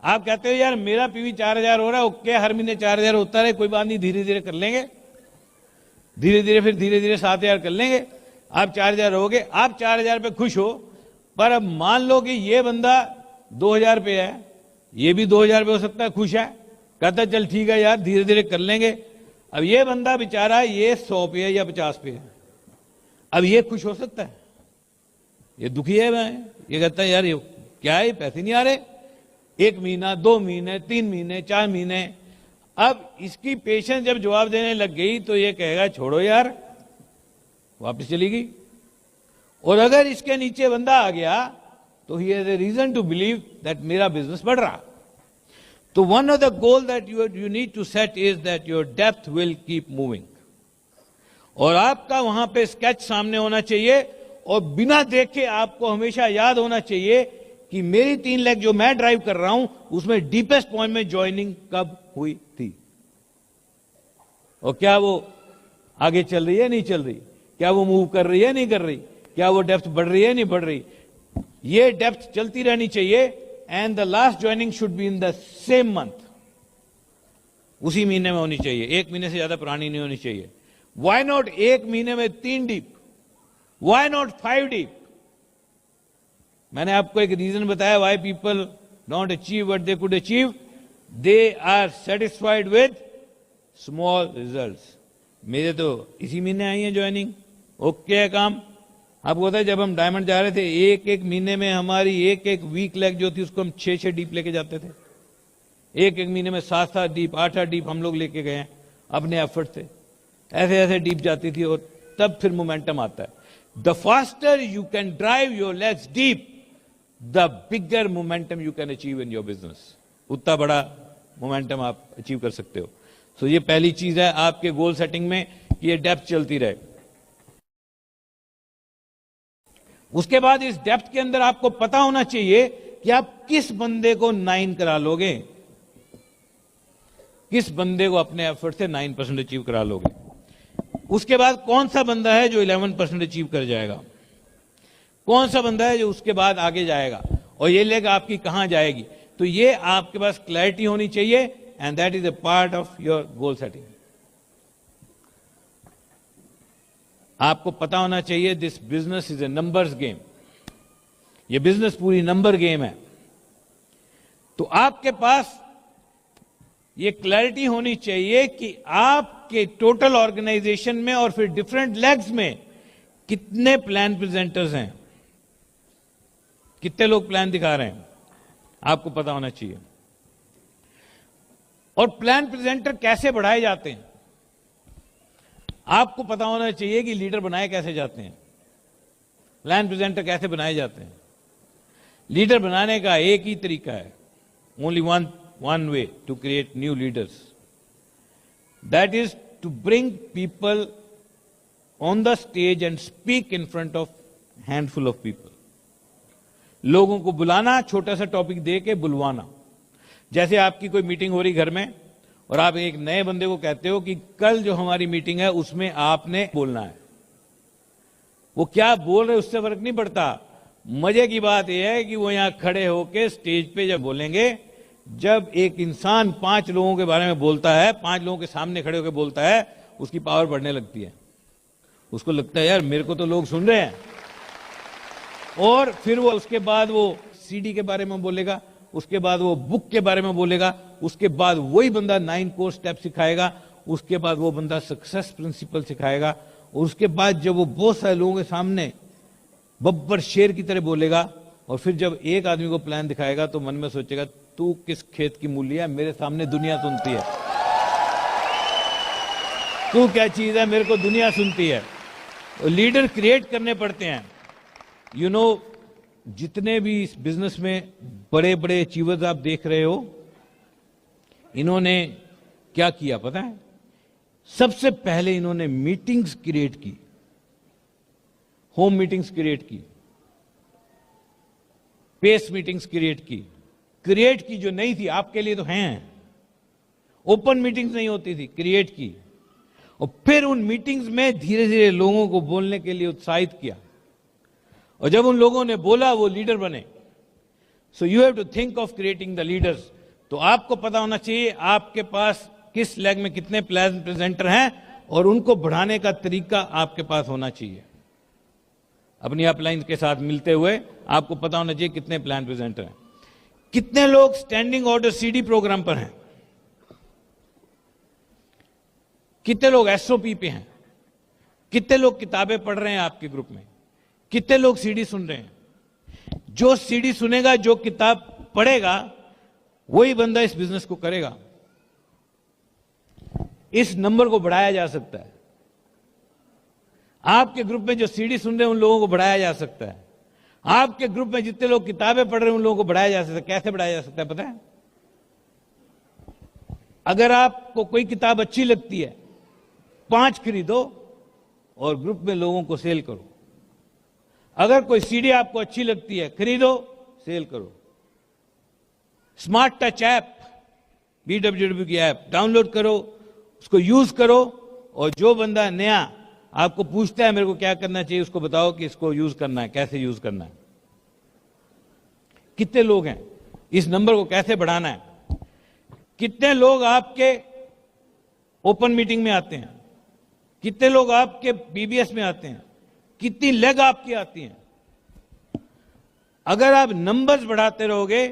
आप कहते हो यार मेरा पीवी 4000 हो रहा है, ओके, हर महीने 4000 होता रहे, कोई बात नहीं, धीरे धीरे कर लेंगे, धीरे धीरे, फिर धीरे धीरे 7000 कर लेंगे। आप 4000 रहोगे, आप 4000 पे खुश हो। पर अब मान लो कि ये बंदा 2000 पे है, ये भी 2000 पे हो सकता है, खुश है, कहता है चल ठीक है यार, धीरे धीरे कर लेंगे। अब ये बंदा बेचारा ये 100 पे है या 50 पे है, अब ये खुश हो सकता है? ये दुखी है। मैं ये कहता है यार ये क्या है, पैसे नहीं आ रहे, 1 महीना 2 महीने 3 महीने 4 महीने। अब इसकी पेशेंस जब जवाब देने लग गई तो ये कहेगा छोड़ो यार, वापस चली गई। और अगर इसके नीचे बंदा आ गया तो ही has a reason to believe that मेरा बिजनेस बढ़ रहा। तो one of the goal that you need to set is that your depth will keep moving. और आपका वहां पे स्केच सामने होना चाहिए और बिना देखे आपको हमेशा याद होना चाहिए कि मेरी 3 लेग जो मैं ड्राइव कर रहा हूं उसमें डीपेस्ट पॉइंट में ज्वाइनिंग कब हुई थी, और क्या वो आगे चल रही है नहीं चल रही, क्या वो मूव कर रही है नहीं कर रही, क्या वो डेप्थ बढ़ रही है नहीं बढ़ रही। ये डेप्थ चलती रहनी चाहिए and the last joining should be in the same month, उसी महीने में होनी चाहिए, 1 महीने से ज्यादा पुरानी नहीं होनी चाहिए। वाई नॉट 1 महीने में 3 डीप, वाई नॉट 5 डीप। मैंने आपको एक रीजन बताया why people don't achieve what they could achieve, they are satisfied with small results. मेरे तो इसी महीने आई है ज्वाइनिंग, ओके है काम। आपको पता है जब हम डायमंड जा रहे थे, एक महीने में हमारी एक वीक लेग जो थी उसको हम 6 डीप लेके जाते थे। एक महीने में 7 डीप 8 डीप हम लोग लेके गए हैं अपने एफर्ट से, ऐसे ऐसे डीप जाती थी और तब फिर मोमेंटम आता है। The faster you can drive your legs deep, the bigger momentum you can achieve in your business. उतना बड़ा मोमेंटम आप अचीव कर सकते हो। सो ये पहली चीज है आपके गोल सेटिंग में कि ये डेप्थ चलती रहे। उसके बाद इस डेप्थ के अंदर आपको पता होना चाहिए कि आप किस बंदे को 9 करा लोगे, किस बंदे को अपने एफर्ट से 9% अचीव करा लोगे। उसके बाद कौन सा बंदा है जो 11% अचीव कर जाएगा, कौन सा बंदा है जो उसके बाद आगे जाएगा, और ये लेग आपकी कहां जाएगी। तो ये आपके पास क्लैरिटी होनी चाहिए and that is a part of your goal setting. आपको पता होना चाहिए this business is A numbers game, ये बिजनेस पूरी नंबर गेम है। तो आपके पास ये क्लैरिटी होनी चाहिए कि आपके टोटल ऑर्गेनाइजेशन में और फिर डिफरेंट लेग्स में कितने प्लान प्रेजेंटर्स हैं, कितने लोग प्लान दिखा रहे हैं, आपको पता होना चाहिए। और प्लान प्रेजेंटर कैसे बढ़ाए जाते हैं, आपको पता होना चाहिए कि लीडर बनाए कैसे जाते हैं, प्लान प्रेजेंटर कैसे बनाए जाते हैं। लीडर बनाने का एक ही तरीका है, only one way to create new leaders. That is to bring people on the stage and speak in front of handful of people. लोगों को बुलाना, छोटा सा टॉपिक दे के बुलवाना। जैसे आपकी कोई मीटिंग हो रही घर में और आप एक नए बंदे को कहते हो कि कल जो हमारी मीटिंग है उसमें आपने बोलना है। वो क्या बोल रहे उससे फर्क नहीं पड़ता। मजे की बात यह है कि वो यहां खड़े होके स्टेज पे जब बोलेंगे, जब एक इंसान 5 लोगों के बारे में बोलता है, 5 लोगों के सामने खड़े होकर बोलता है, उसकी पावर बढ़ने लगती है। उसको लगता है यार मेरे को तो लोग सुन रहे हैं। और फिर वो उसके बाद वो सीडी के बारे में बोलेगा, उसके बाद वो बुक के बारे में बोलेगा, उसके बाद वही बंदा 9 कोर स्टेप सिखाएगा, उसके बाद वो बंदा सक्सेस प्रिंसिपल सिखाएगा, और उसके बाद जब वो बहुत सारे लोगों के सामने बब्बर शेर की तरह बोलेगा, और फिर जब एक आदमी को प्लान दिखाएगा तो मन में सोचेगा तू किस खेत की मूली है, मेरे सामने दुनिया सुनती है, तू क्या चीज है, मेरे को दुनिया सुनती है। लीडर क्रिएट करने पड़ते हैं। यू नो, जितने भी इस बिजनेस में बड़े बड़े अचीवर्स आप देख रहे हो, इन्होंने क्या किया पता है? सबसे पहले इन्होंने मीटिंग्स क्रिएट की, होम मीटिंग्स क्रिएट की, पेस मीटिंग्स क्रिएट की जो नहीं थी, आपके लिए तो हैं, ओपन मीटिंग्स नहीं होती थी, क्रिएट की। और फिर उन मीटिंग्स में धीरे धीरे लोगों को बोलने के लिए उत्साहित किया, और जब उन लोगों ने बोला वो लीडर बने। So you have to think of creating the leaders. तो आपको पता होना चाहिए आपके पास किस लेग में कितने प्लान प्रेजेंटर हैं, और उनको बढ़ाने का तरीका आपके पास होना चाहिए। अपनी अपलाइन के साथ मिलते हुए आपको पता होना चाहिए कितने प्लान प्रेजेंटर हैं, कितने लोग स्टैंडिंग ऑर्डर सीडी प्रोग्राम पर हैं, कितने लोग एसओपी पे हैं, कितने लोग किताबें पढ़ रहे हैं आपके ग्रुप में, कितने लोग सीडी सुन रहे हैं। जो सीडी सुनेगा, जो किताब पढ़ेगा, वही बंदा इस बिजनेस को करेगा। इस नंबर को बढ़ाया जा सकता है। आपके ग्रुप में जो सीडी सुन रहे हैं उन लोगों को बढ़ाया जा सकता है। आपके ग्रुप में जितने लोग किताबें पढ़ रहे हैं उन लोगों को बढ़ाया जा सकता है। कैसे बढ़ाया जा सकता है पता है? अगर आपको कोई किताब अच्छी लगती है, 5 खरीदो और ग्रुप में लोगों को सेल करो। अगर कोई सीडी आपको अच्छी लगती है, खरीदो, सेल करो। स्मार्ट टच ऐप, BWW की ऐप डाउनलोड करो, उसको यूज करो, और जो बंदा नया आपको पूछता है मेरे को क्या करना चाहिए, उसको बताओ कि इसको यूज करना है, कैसे यूज करना है। कितने लोग हैं, इस नंबर को कैसे बढ़ाना है। कितने लोग आपके ओपन मीटिंग में आते हैं, कितने लोग आपके BBS में आते हैं, कितनी लेग आपकी आती हैं। अगर आप नंबर्स बढ़ाते रहोगे,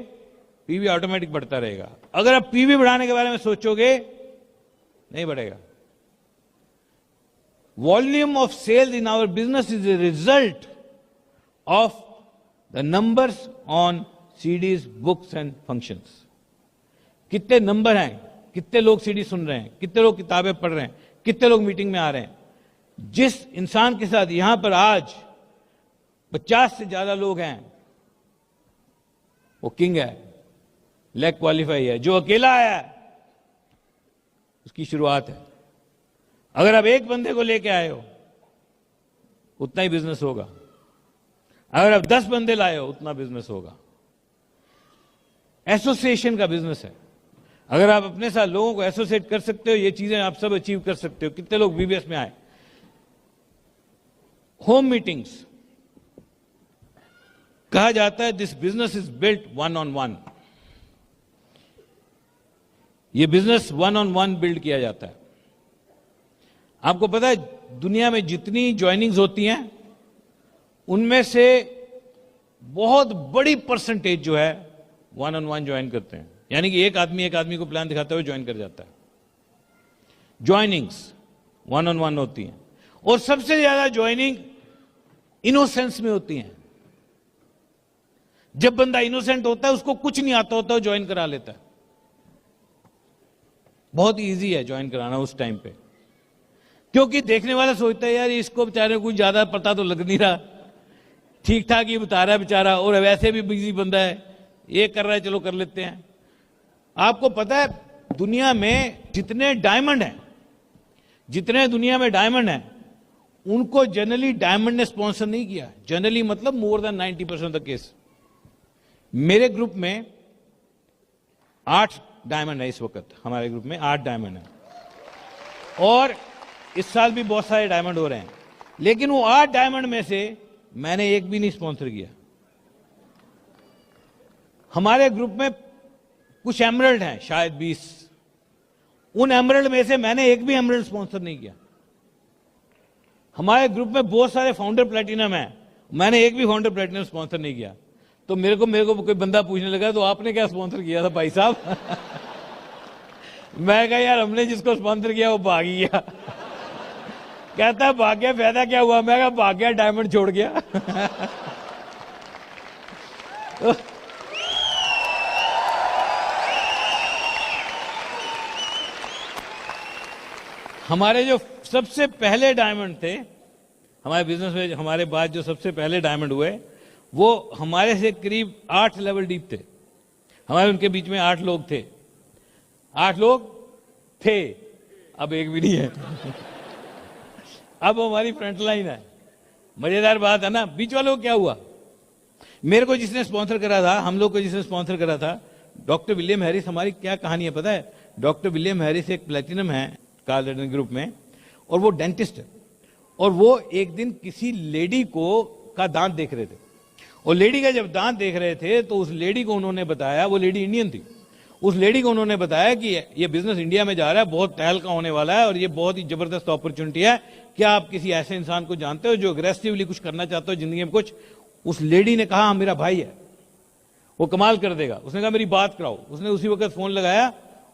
पीवी ऑटोमेटिक बढ़ता रहेगा। अगर आप पीवी बढ़ाने के बारे में सोचोगे, नहीं बढ़ेगा। Volume of sales in our business is a result of the numbers on CDs, books and functions. कितने नंबर हैं, कितने लोग सीडी सुन रहे हैं, कितने लोग किताबें पढ़ रहे हैं, कितने लोग मीटिंग में आ रहे हैं। जिस इंसान के साथ यहां पर आज 50 से ज्यादा लोग हैं, वो किंग है, लेग क्वालिफाई है। जो अकेला आया है, उसकी शुरुआत है। अगर आप एक बंदे को लेके आए हो, उतना ही बिजनेस होगा। अगर आप 10 बंदे लाए हो, उतना बिजनेस होगा। एसोसिएशन का बिजनेस है। अगर आप अपने साथ लोगों को एसोसिएट कर सकते हो, ये चीजें आप सब अचीव कर सकते हो। कितने लोग BBS में आए। होम मीटिंग्स, कहा जाता है this business is built 1-on-1। ये बिजनेस 1-on-1 बिल्ड किया जाता है। आपको पता है दुनिया में जितनी ज्वाइनिंग्स होती हैं, उनमें से बहुत बड़ी परसेंटेज जो है 1-on-1 ज्वाइन करते हैं। यानी कि एक आदमी को प्लान दिखाते हुए ज्वाइन कर जाता है। ज्वाइनिंग्स 1-on-1 होती हैं, और सबसे ज्यादा ज्वाइनिंग इनोसेंस में होती हैं। जब बंदा इनोसेंट होता है, उसको कुछ नहीं आता होता, वो ज्वाइन करा लेता है। बहुत इजी है ज्वाइन कराना उस टाइम पे, क्योंकि देखने वाला सोचता है यार इसको बेचारे कुछ ज्यादा पता तो लग नहीं रहा, ठीक ठाक ही बता रहा है बेचारा, और वैसे भी बिजी बंदा है, ये कर रहा है, चलो कर लेते हैं। आपको पता है दुनिया में जितने डायमंड हैं, उनको जनरली डायमंड ने स्पॉन्सर नहीं किया। जनरली मतलब more than 90% of the case. मेरे ग्रुप में 8 डायमंड है इस वक्त। हमारे ग्रुप में 8 डायमंड है, और इस साल भी बहुत सारे डायमंड हो रहे हैं। लेकिन वो 8 डायमंड में से मैंने एक भी नहीं स्पॉन्सर किया। हमारे ग्रुप में कुछ एमरल्ड हैं, शायद 20। उन एमरल्ड में से मैंने एक भी एमरल्ड स्पॉन्सर नहीं किया। हमारे ग्रुप में बहुत सारे फाउंडर प्लेटिनम हैं, मैंने एक भी फाउंडर प्लेटिनम स्पॉन्सर नहीं किया। तो मेरे को कोई बंदा पूछने लगा, तो आपने क्या स्पॉन्सर किया था भाई साहब? मैं कहा यार हमने जिसको स्पॉन्सर किया वो भाग ही गया। कहता भाग गया, फायदा क्या हुआ? मैं कहा भाग गया, डायमंड छोड़ गया। हमारे जो सबसे पहले डायमंड थे हमारे बिजनेस में, हमारे बाद जो सबसे पहले डायमंड हुए, वो हमारे से करीब 8 लेवल डीप थे। हमारे उनके बीच में 8 लोग थे। 8 लोग थे, अब एक भी नहीं है। अब हमारी फ्रंट लाइन है। मजेदार बात है ना। बीच वालों को क्या हुआ? मेरे को जिसने स्पॉन्सर करा था, हम लोग को जिसने स्पॉन्सर करा था, डॉक्टर विलियम हैरिस। हमारी क्या कहानी है पता है? डॉक्टर विलियम हैरिस एक प्लेटिनम है कार्ल एडन ग्रुप में, और वो डेंटिस्ट है। और वो एक दिन किसी लेडी का दांत देख रहे थे, और लेडी का जब दांत देख रहे थे तो उस लेडी को उन्होंने बताया, वो लेडी इंडियन थी, उस लेडी को उन्होंने बताया कि ये बिजनेस इंडिया में जा रहा है, बहुत तहलका होने वाला है, और ये बहुत ही जबरदस्त अपॉर्चुनिटी है। क्या आप किसी ऐसे इंसान को जानते हो जो अग्रेसिवली कुछ करना चाहते हो जिंदगी में कुछ? उस लेडी ने कहा मेरा भाई है, वो कमाल कर देगा। उसने कहा मेरी बात कराओ। उसने उसी वक्त फोन लगाया,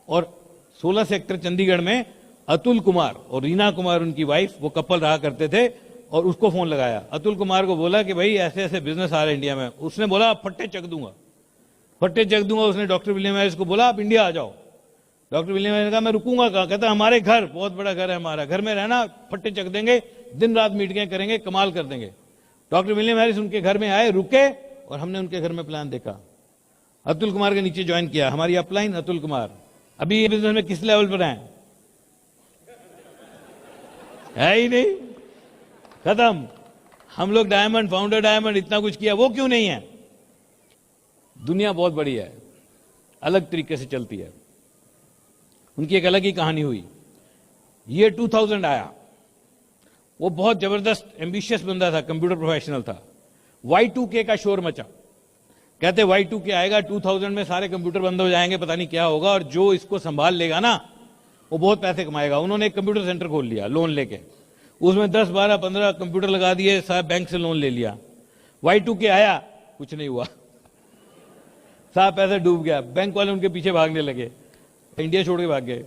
और 16 सेक्टर चंडीगढ़ में अतुल कुमार और रीना कुमार उनकी वाइफ, वो कपल रहा करते थे, और उसको फोन लगाया। अतुल कुमार को बोला कि भाई ऐसे ऐसे बिजनेस आ रहे हैं इंडिया में। उसने बोला फट्टे चक दूंगा, फट्टे चक दूंगा। उसने डॉक्टर विलियम हैरिस को बोला आप इंडिया आ जाओ। डॉक्टर विलियम हैरिस ने कहा मैं रुकूंगा कहाँ? कहता हमारे घर, बहुत बड़ा घर है हमारा, घर में रहना, फट्टे चक देंगे, दिन रात मीटिंगें करेंगे, कमाल कर देंगे। डॉक्टर विलियम हैरिस उनके घर में आए, रुके, और हमने उनके घर में प्लान देखा। अतुल कुमार के नीचे ज्वाइन किया, हमारी अपलाइन अतुल कुमार। अभी ये बिजनेस में किस लेवल पर है ही नहीं, खत्म। हम लोग डायमंड, फाउंडर डायमंड, इतना कुछ किया, वो क्यों नहीं है? दुनिया बहुत बड़ी है, अलग तरीके से चलती है, उनकी एक अलग ही कहानी हुई। ये 2000 आया, वो बहुत जबरदस्त एम्बिशियस बंदा था, कंप्यूटर प्रोफेशनल था। Y2K का शोर मचा, कहते Y2K आएगा, 2000 में सारे कंप्यूटर बंद हो जाएंगे, पता नहीं क्या होगा, और जो इसको संभाल लेगा ना वो बहुत पैसे कमाएगा। उन्होंने एक कंप्यूटर सेंटर खोल लिया लोन लेके, उसमें 10, 12, 15 कंप्यूटर लगा दिए, साहब बैंक से लोन ले लिया। Y2K आया, कुछ नहीं हुआ, साहब पैसा डूब गया, बैंक वाले उनके पीछे भागने लगे, इंडिया छोड़ के भाग गए।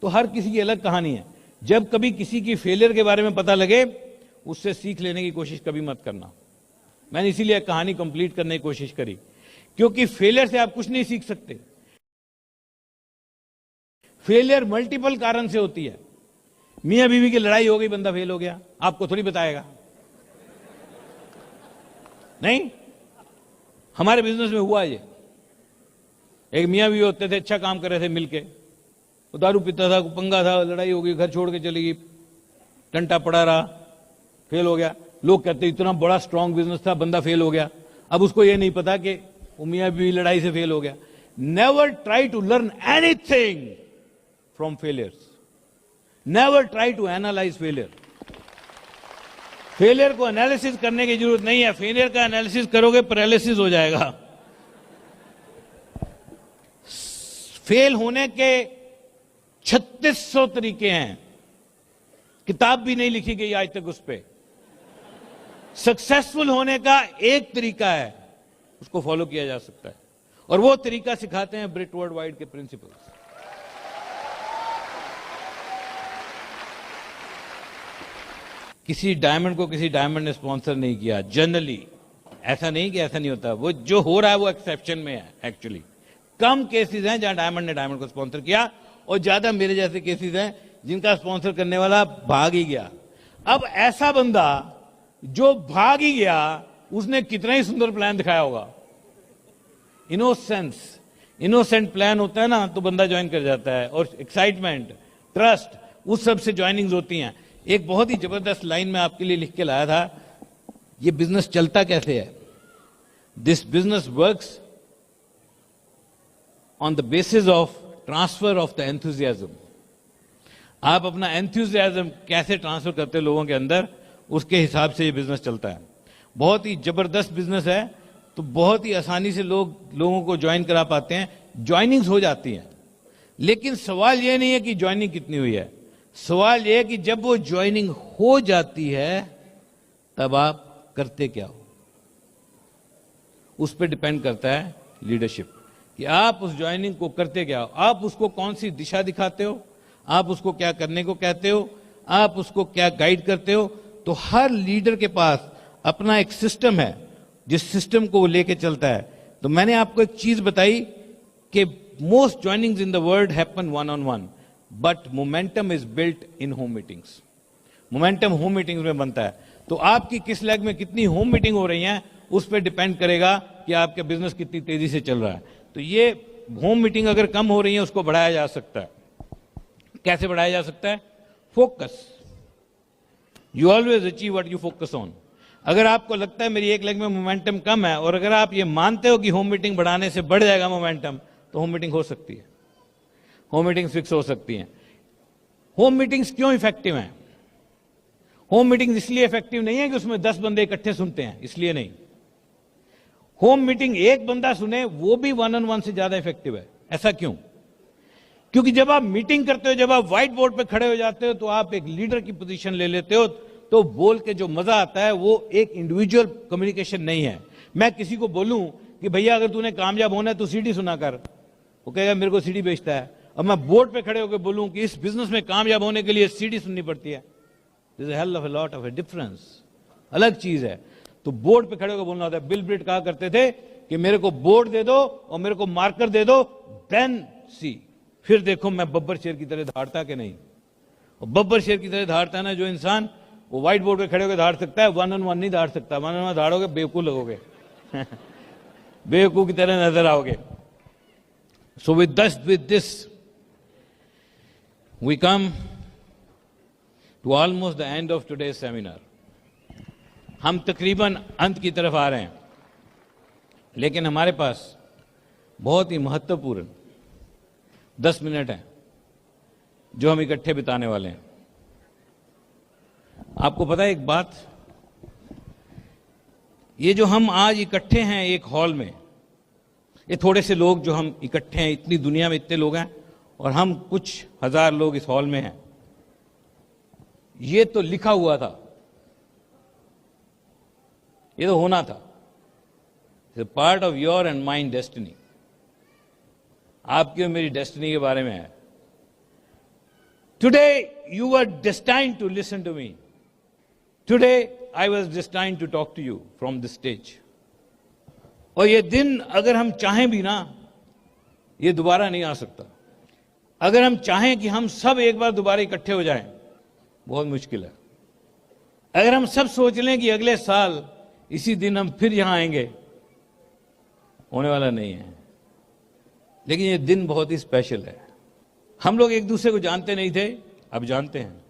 तो हर किसी की अलग कहानी है। जब कभी किसी की फेलियर के बारे में पता लगे, उससे सीख लेने की कोशिश कभी मत करना। मैंने इसीलिए कहानी कंप्लीट करने की कोशिश करी, क्योंकि फेलियर से आप कुछ नहीं सीख सकते। फेलियर मल्टीपल कारण से होती है। मियां बीवी की लड़ाई हो गई, बंदा फेल हो गया, आपको थोड़ी बताएगा, नहीं। हमारे बिजनेस में हुआ ये, एक मियां बीवी होते थे, अच्छा काम कर रहे थे मिलके, वो दारू पीता था, पंगा था, लड़ाई हो गई, घर छोड़ के चली गई, टंटा पड़ा रहा, फेल हो गया। लोग कहते इतना बड़ा स्ट्रांग बिजनेस था, बंदा फेल हो गया। अब उसको ये नहीं पता कि वो मियां बीवी लड़ाई से फेल हो गया। Never try to learn anything from failures, never try to analyse failure. Failure को एनालिसिस करने की जरूरत नहीं है, फेलियर का एनालिसिस करोगे पैरालिसिस हो जाएगा। फेल होने के 3600 तरीके हैं, किताब भी नहीं लिखी गई आज तक उस पे। सक्सेसफुल होने का एक तरीका है, उसको फॉलो किया जा सकता है, और वो तरीका सिखाते हैं ब्रिट वर्ल्ड वाइड के प्रिंसिपल्स। किसी डायमंड को किसी डायमंड ने स्पॉन्सर नहीं किया जनरली, ऐसा नहीं कि ऐसा नहीं होता, वो जो हो रहा है वो एक्सेप्शन में है। एक्चुअली कम केसेस हैं जहां डायमंड ने डायमंड को स्पॉन्सर किया, और ज्यादा मेरे जैसे केसेस हैं जिनका स्पॉन्सर करने वाला भाग ही गया। अब ऐसा बंदा जो भाग ही गया, उसने कितना ही सुंदर प्लान दिखाया होगा। इनोसेंट प्लान होता है ना, तो बंदा ज्वाइन कर जाता है, और एक्साइटमेंट, ट्रस्ट, उस सब से ज्वाइनिंग्स होती हैं। एक बहुत ही जबरदस्त लाइन में आपके लिए लिख के लाया था, ये बिजनेस चलता कैसे है। This business works on the basis of transfer of the enthusiasm. आप अपना एंथुजियाज्म कैसे ट्रांसफर करते हैं लोगों के अंदर, उसके हिसाब से ये बिजनेस चलता है। बहुत ही जबरदस्त बिजनेस है, तो बहुत ही आसानी से लोगों को ज्वाइन करा पाते हैं, ज्वाइनिंग्स हो जाती हैं। लेकिन सवाल ये नहीं है कि ज्वाइनिंग कितनी हुई है, सवाल यह है कि जब वो ज्वाइनिंग हो जाती है तब आप करते क्या हो। उस पर डिपेंड करता है लीडरशिप, कि आप उस ज्वाइनिंग को करते क्या हो, आप उसको कौन सी दिशा दिखाते हो, आप उसको क्या करने को कहते हो, आप उसको क्या गाइड करते हो। तो हर लीडर के पास अपना एक सिस्टम है, जिस सिस्टम को वो लेके चलता है। तो मैंने आपको एक चीज बताई कि most joinings in the world happen one on one, but momentum is built in home meetings. Momentum home meetings में बनता है। तो आपकी किस लेग में कितनी होम मीटिंग हो रही है, उस पर डिपेंड करेगा कि आपका बिजनेस कितनी तेजी से चल रहा है। तो ये होम मीटिंग अगर कम हो रही है, उसको बढ़ाया जा सकता है। कैसे बढ़ाया जा सकता है? Focus. You always achieve what you focus on. अगर आपको लगता है मेरी एक लेग में मोमेंटम कम है, और अगर आप ये मानते हो कि होम मीटिंग बढ़ाने से बढ़ जाएगा मोमेंटम, तो होम मीटिंग हो सकती है, होम मीटिंग्स फिक्स हो सकती हैं। होम मीटिंग्स क्यों इफेक्टिव हैं? होम मीटिंग्स इसलिए इफेक्टिव नहीं है कि उसमें 10 बंदे इकट्ठे सुनते हैं, इसलिए नहीं। होम मीटिंग एक बंदा सुने, वो भी वन ऑन वन से ज्यादा इफेक्टिव है। ऐसा क्यों? क्योंकि जब आप मीटिंग करते हो, जब आप व्हाइट बोर्ड पे खड़े हो जाते हो, तो आप एक लीडर की पोजीशन ले लेते हो, तो बोल के जो मजा आता है वो एक इंडिविजुअल कम्युनिकेशन नहीं है। मैं किसी को बोलूं कि भैया अगर तूने कामयाब होना है तो सीडी सुना कर, वो कहेगा मेरे को सीडी बेचता है। अब मैं बोर्ड पे खड़े होकर बोलूं कि इस बिजनेस में कामयाब होने के लिए सीडी सुननी पड़ती है, this is hell of a lot of a difference, अलग चीज है। तो बोर्ड पे खड़े होकर बोलना होता है। बिल ब्रिट कहा करते थे कि मेरे को बोर्ड दे दो और मेरे को मार्कर दे दो, देन सी, फिर देखो मैं बब्बर शेर की तरह धाड़ता कि नहीं। और बब्बर शेर की तरह धाड़ता है ना जो इंसान, वो व्हाइट बोर्ड पे खड़े होकर धाड़ सकता है, 1 on 1 नहीं धाड़ सकता। 1 on 1 धाड़ोगे बेवकूफ लगोगे बेवकूफ की तरह नजर आओगे। So with this we come to almost the end of today's seminar. हम तकरीबन अंत की तरफ आ रहे हैं, लेकिन हमारे पास बहुत ही महत्वपूर्ण 10 मिनट हैं जो हम इकट्ठे बिताने वाले हैं। आपको पता है एक बात, ये जो हम आज इकट्ठे हैं एक हॉल में, ये थोड़े से लोग जो हम इकट्ठे हैं, इतनी दुनिया में इतने लोग हैं और हम कुछ हजार लोग इस हॉल में हैं, ये तो लिखा हुआ था, ये तो होना था। Part of your and mind destiny. आपकी और मेरी डेस्टिनी के बारे में है। Today you were destined to listen to me. Today I was destined to talk to you from this stage. और ये दिन अगर हम चाहें भी ना, ये दोबारा नहीं आ सकता। अगर हम चाहें कि हम सब एक बार दोबारा इकट्ठे हो जाएं, बहुत मुश्किल है। अगर हम सब सोच लें कि अगले साल इसी दिन हम फिर यहां आएंगे, होने वाला नहीं है। लेकिन ये दिन बहुत ही स्पेशल है। हम लोग एक दूसरे को जानते नहीं थे, अब जानते हैं।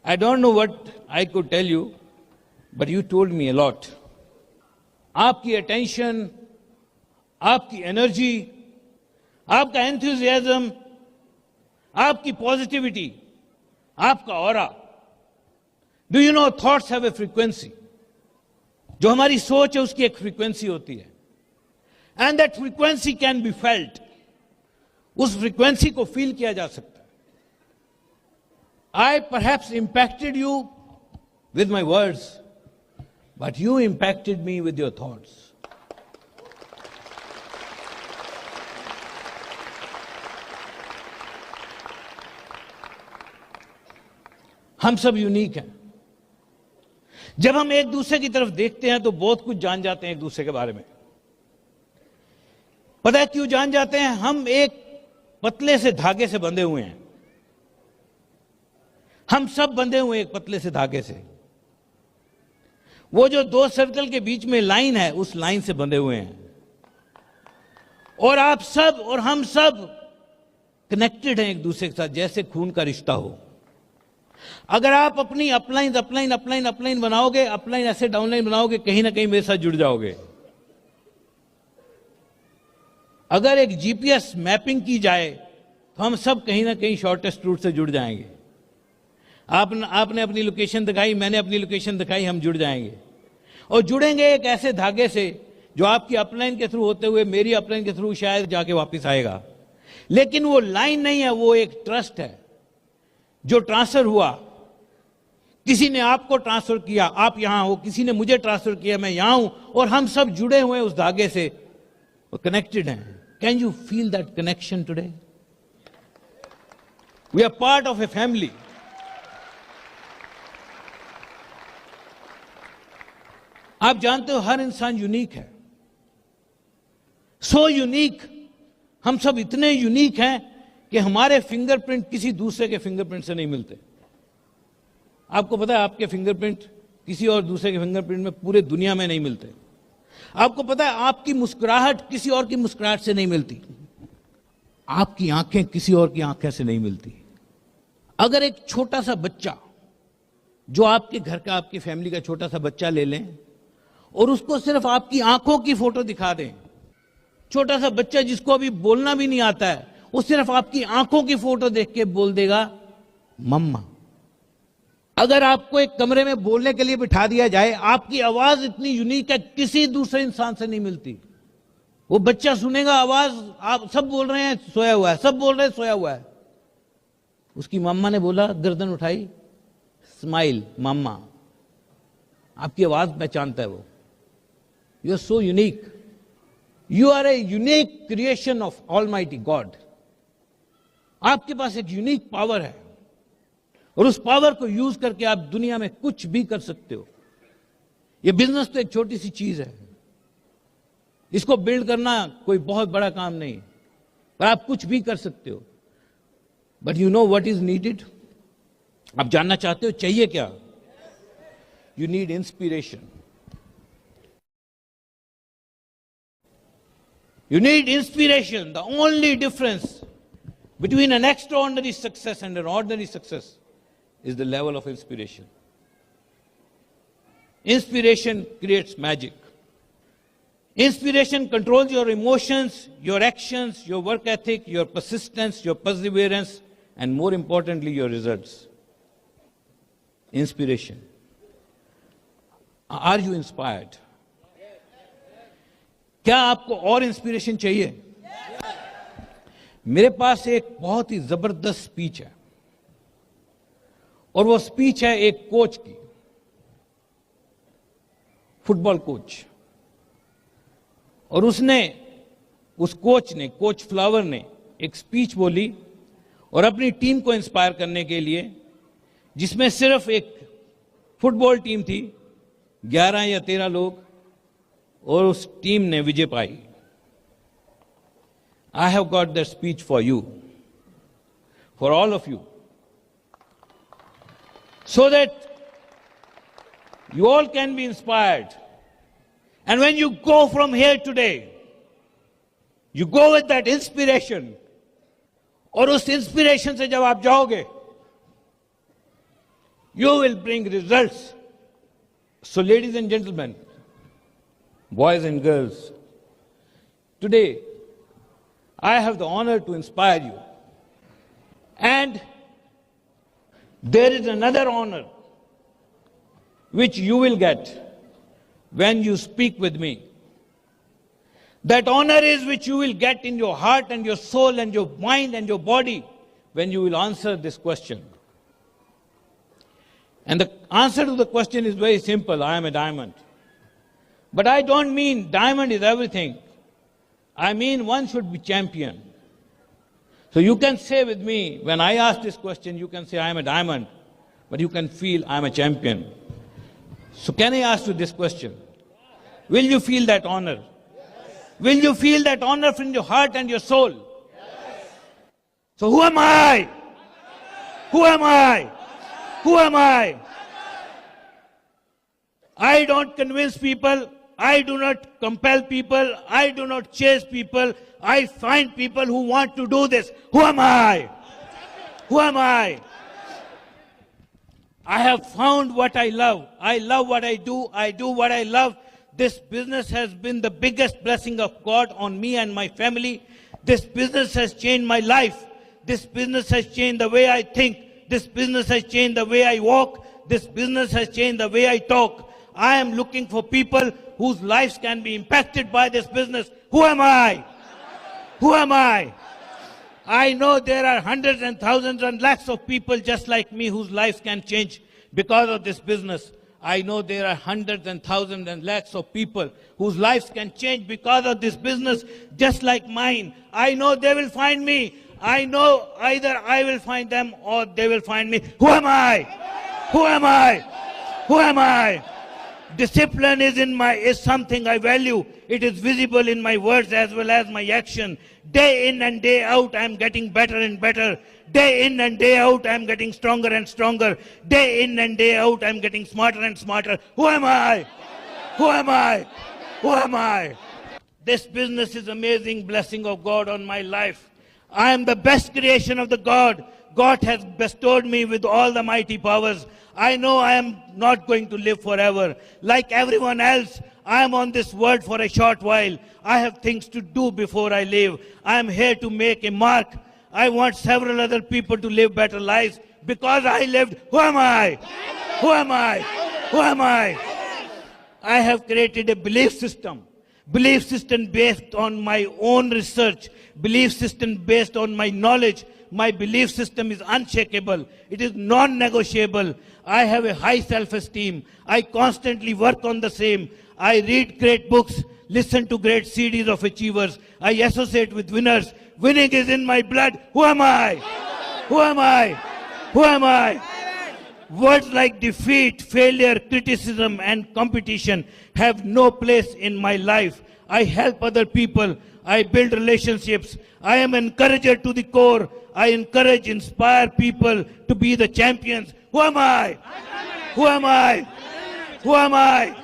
I don't know what I could tell you, but you told me a lot. आपकी अटेंशन, आपकी एनर्जी, आपका एंथुसियाज्म, आपकी पॉजिटिविटी, आपका aura. Do you know thoughts have a frequency. जो हमारी सोच है उसकी एक फ्रीक्वेंसी होती है, and that frequency can be felt. उस फ्रीक्वेंसी को फील किया जा सकता है। I perhaps impacted you with my words, but you impacted me with your thoughts. हम सब यूनिक हैं। जब हम एक दूसरे की तरफ देखते हैं तो बहुत कुछ जान जाते हैं एक दूसरे के बारे में। पता है क्यों जान जाते हैं? हम एक पतले से धागे से बंधे हुए हैं। हम सब बंधे हुए एक पतले से धागे से। वो जो 2 सर्कल के बीच में लाइन है, उस लाइन से बंधे हुए हैं। और आप सब और हम सब कनेक्टेड हैं एक दूसरे के साथ, जैसे खून का रिश्ता हो। अगर आप अपनी अपलाइन अपलाइन अपलाइन अपलाइन बनाओगे, अपलाइन ऐसे डाउनलाइन बनाओगे, कहीं ना कहीं मेरे साथ जुड़ जाओगे। अगर एक जीपीएस मैपिंग की जाए तो हम सब कहीं ना कहीं शॉर्टेस्ट रूट से जुड़ जाएंगे। आपने अपनी लोकेशन दिखाई, मैंने अपनी लोकेशन दिखाई, हम जुड़ जाएंगे। और जुड़ेंगे एक ऐसे धागे से जो आपकी अपलाइन के थ्रू होते हुए मेरी अपलाइन के थ्रू शायद जाके वापस आएगा। लेकिन वो लाइन नहीं है, वो एक ट्रस्ट है जो ट्रांसफर हुआ। किसी ने आपको ट्रांसफर किया, आप यहां हो, किसी ने मुझे ट्रांसफर किया, मैं यहां हूं, और हम सब जुड़े हुए उस धागे से, कनेक्टेड हैं। Can you feel that connection today? We are part of a family. आप जानते हो हर इंसान यूनिक है, सो यूनिक। हम सब इतने यूनिक हैं कि हमारे फिंगरप्रिंट किसी दूसरे के फिंगरप्रिंट से नहीं मिलते। आपको पता है आपके फिंगरप्रिंट किसी और दूसरे के फिंगरप्रिंट में पूरे दुनिया में नहीं मिलते। आपको पता है आपकी मुस्कुराहट किसी और की मुस्कुराहट से नहीं मिलती। आपकी आंखें किसी और की आंखें से नहीं मिलती। अगर एक छोटा सा बच्चा, जो आपके घर का, आपकी फैमिली का छोटा सा बच्चा ले लें और उसको सिर्फ आपकी आंखों की फोटो दिखा दें, छोटा सा बच्चा जिसको अभी बोलना भी नहीं आता है, वो सिर्फ आपकी आंखों की फोटो देख के बोल देगा मम्मा। अगर आपको एक कमरे में बोलने के लिए बिठा दिया जाए, आपकी आवाज इतनी यूनिक है, किसी दूसरे इंसान से नहीं मिलती। वो बच्चा सुनेगा आवाज, आप सब बोल रहे हैं सोया हुआ है, सब बोल रहे हैं सोया हुआ है। उसकी मम्मा ने बोला, गर्दन उठाई, स्माइल, मम्मा। आपकी आवाज पहचानता है वो। You are so unique. You are a unique creation of Almighty God. आपके पास एक यूनिक पावर है और उस पावर को यूज करके आप दुनिया में कुछ भी कर सकते हो। ये बिजनेस तो एक छोटी सी चीज है, इसको बिल्ड करना कोई बहुत बड़ा काम नहीं, पर आप कुछ भी कर सकते हो। But you know what is needed? आप जानना चाहते हो चाहिए क्या? You need inspiration. You need inspiration. The only difference between an extraordinary success and an ordinary success is the level of inspiration. Inspiration creates magic. Inspiration controls your emotions, your actions, your work ethic, your persistence, your perseverance, and more importantly, your results. Inspiration. Are you inspired? क्या आपको और inspiration चाहिए? मेरे पास एक बहुत ही जबरदस्त speech है और वो स्पीच है एक कोच की, फुटबॉल कोच। और उस कोच ने, कोच फ्लावर ने एक स्पीच बोली और अपनी टीम को इंस्पायर करने के लिए, जिसमें सिर्फ एक फुटबॉल टीम थी, 11 या 13 लोग, और उस टीम ने विजय पाई। I have got that speech for you, for all of you, so that you all can be inspired. And when you go from here today, you go with that inspiration, और उस inspiration से जब आप जाओगे, you will bring results. So ladies and gentlemen, boys and girls, today I have the honor to inspire you. And there is another honor which you will get when you speak with me. That honor is which you will get in your heart and your soul and your mind and your body when you will answer this question. And the answer to the question is very simple: I am a diamond. But I don't mean diamond is everything. I mean one should be champion. So you can say with me, when I ask this question, you can say I am a diamond, but you can feel I am a champion. So can I ask you this question? Will you feel that honor? Will you feel that honor from your heart and your soul? So who am I? Who am I? Who am I? I don't convince people. I do not compel people. I do not chase people. I find people who want to do this. Who am I? Who am I? I have found what I love. I love what I do. I do what I love. This business has been the biggest blessing of God on me and my family. This business has changed my life. This business has changed the way I think. This business has changed the way I walk. This business has changed the way I talk. I am looking for people whose lives can be impacted by this business. Who am I? Who am I? I know there are hundreds and thousands and lakhs of people just like me whose lives can change because of this business. I know there are hundreds and thousands and lakhs of people whose lives can change because of this business just like mine. I know they will find me. I know either I will find them or they will find me. Who am I? Who am I? Who am I? Discipline is something I value. It is visible in my words as well as my action. Day in and day out, I am getting better and better. Day in and day out, I am getting stronger and stronger. Day in and day out, I am getting smarter and smarter. Who am I? Who am I? Who am I? This business is amazing blessing of God on my life. I am the best creation of the God. God has bestowed me with all the mighty powers. I know I am not going to live forever. Like everyone else, I am on this world for a short while. I have things to do before I live. I am here to make a mark. I want several other people to live better lives because I lived. Who am I? Who am I? Who am I? I have created a belief system based on my own research, belief system based on my knowledge, My belief system is unshakable. It is non-negotiable. I have a high self-esteem. I constantly work on the same. I read great books, listen to great CDs of achievers. I associate with winners. Winning is in my blood. Who am I? Who am I? Who am I? Words like defeat, failure, criticism, and competition have no place in my life. I help other people. I build relationships. I am an encourager to the core. I encourage, inspire people to be the champions. Who am I? Who am I? Who am I?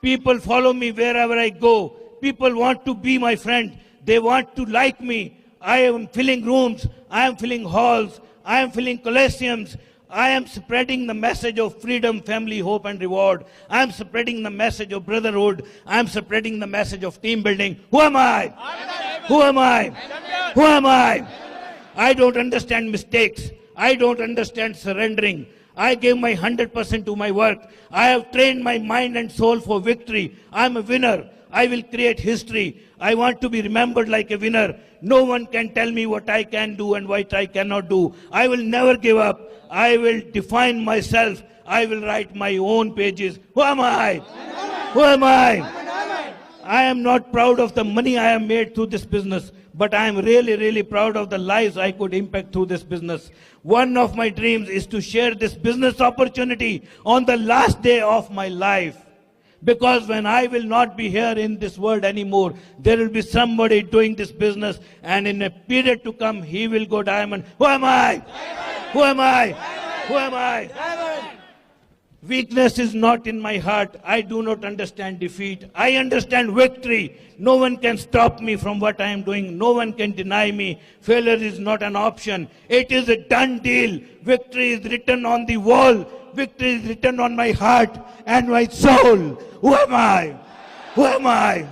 People follow me wherever I go. People want to be my friend. They want to like me. I am filling rooms. I am filling halls. I am filling coliseums. I am spreading the message of freedom, family, hope, and reward. I am spreading the message of brotherhood. I am spreading the message of team building. Who am I? Who am I? Who am I? I don't understand mistakes. I don't understand surrendering. I gave my 100% to my work. I have trained my mind and soul for victory. I am a winner. I will create history. I want to be remembered like a winner. No one can tell me what I can do and what I cannot do. I will never give up. I will define myself. I will write my own pages. Who am I? Who am I? I am not proud of the money I have made through this business, but I am really, really proud of the lives I could impact through this business. One of my dreams is to share this business opportunity on the last day of my life. Because when I will not be here in this world anymore, there will be somebody doing this business, and in a period to come, he will go diamond. Who am I? Who am I? Who am I? Weakness is not in my heart. I do not understand defeat. I understand victory. No one can stop me from what I am doing. No one can deny me. Failure is not an option. It is a done deal. Victory is written on the wall. Victory is written on my heart and my soul. Who am I? Who am I?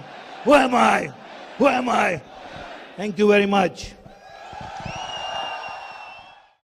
Who am I? Who am I? Thank you very much.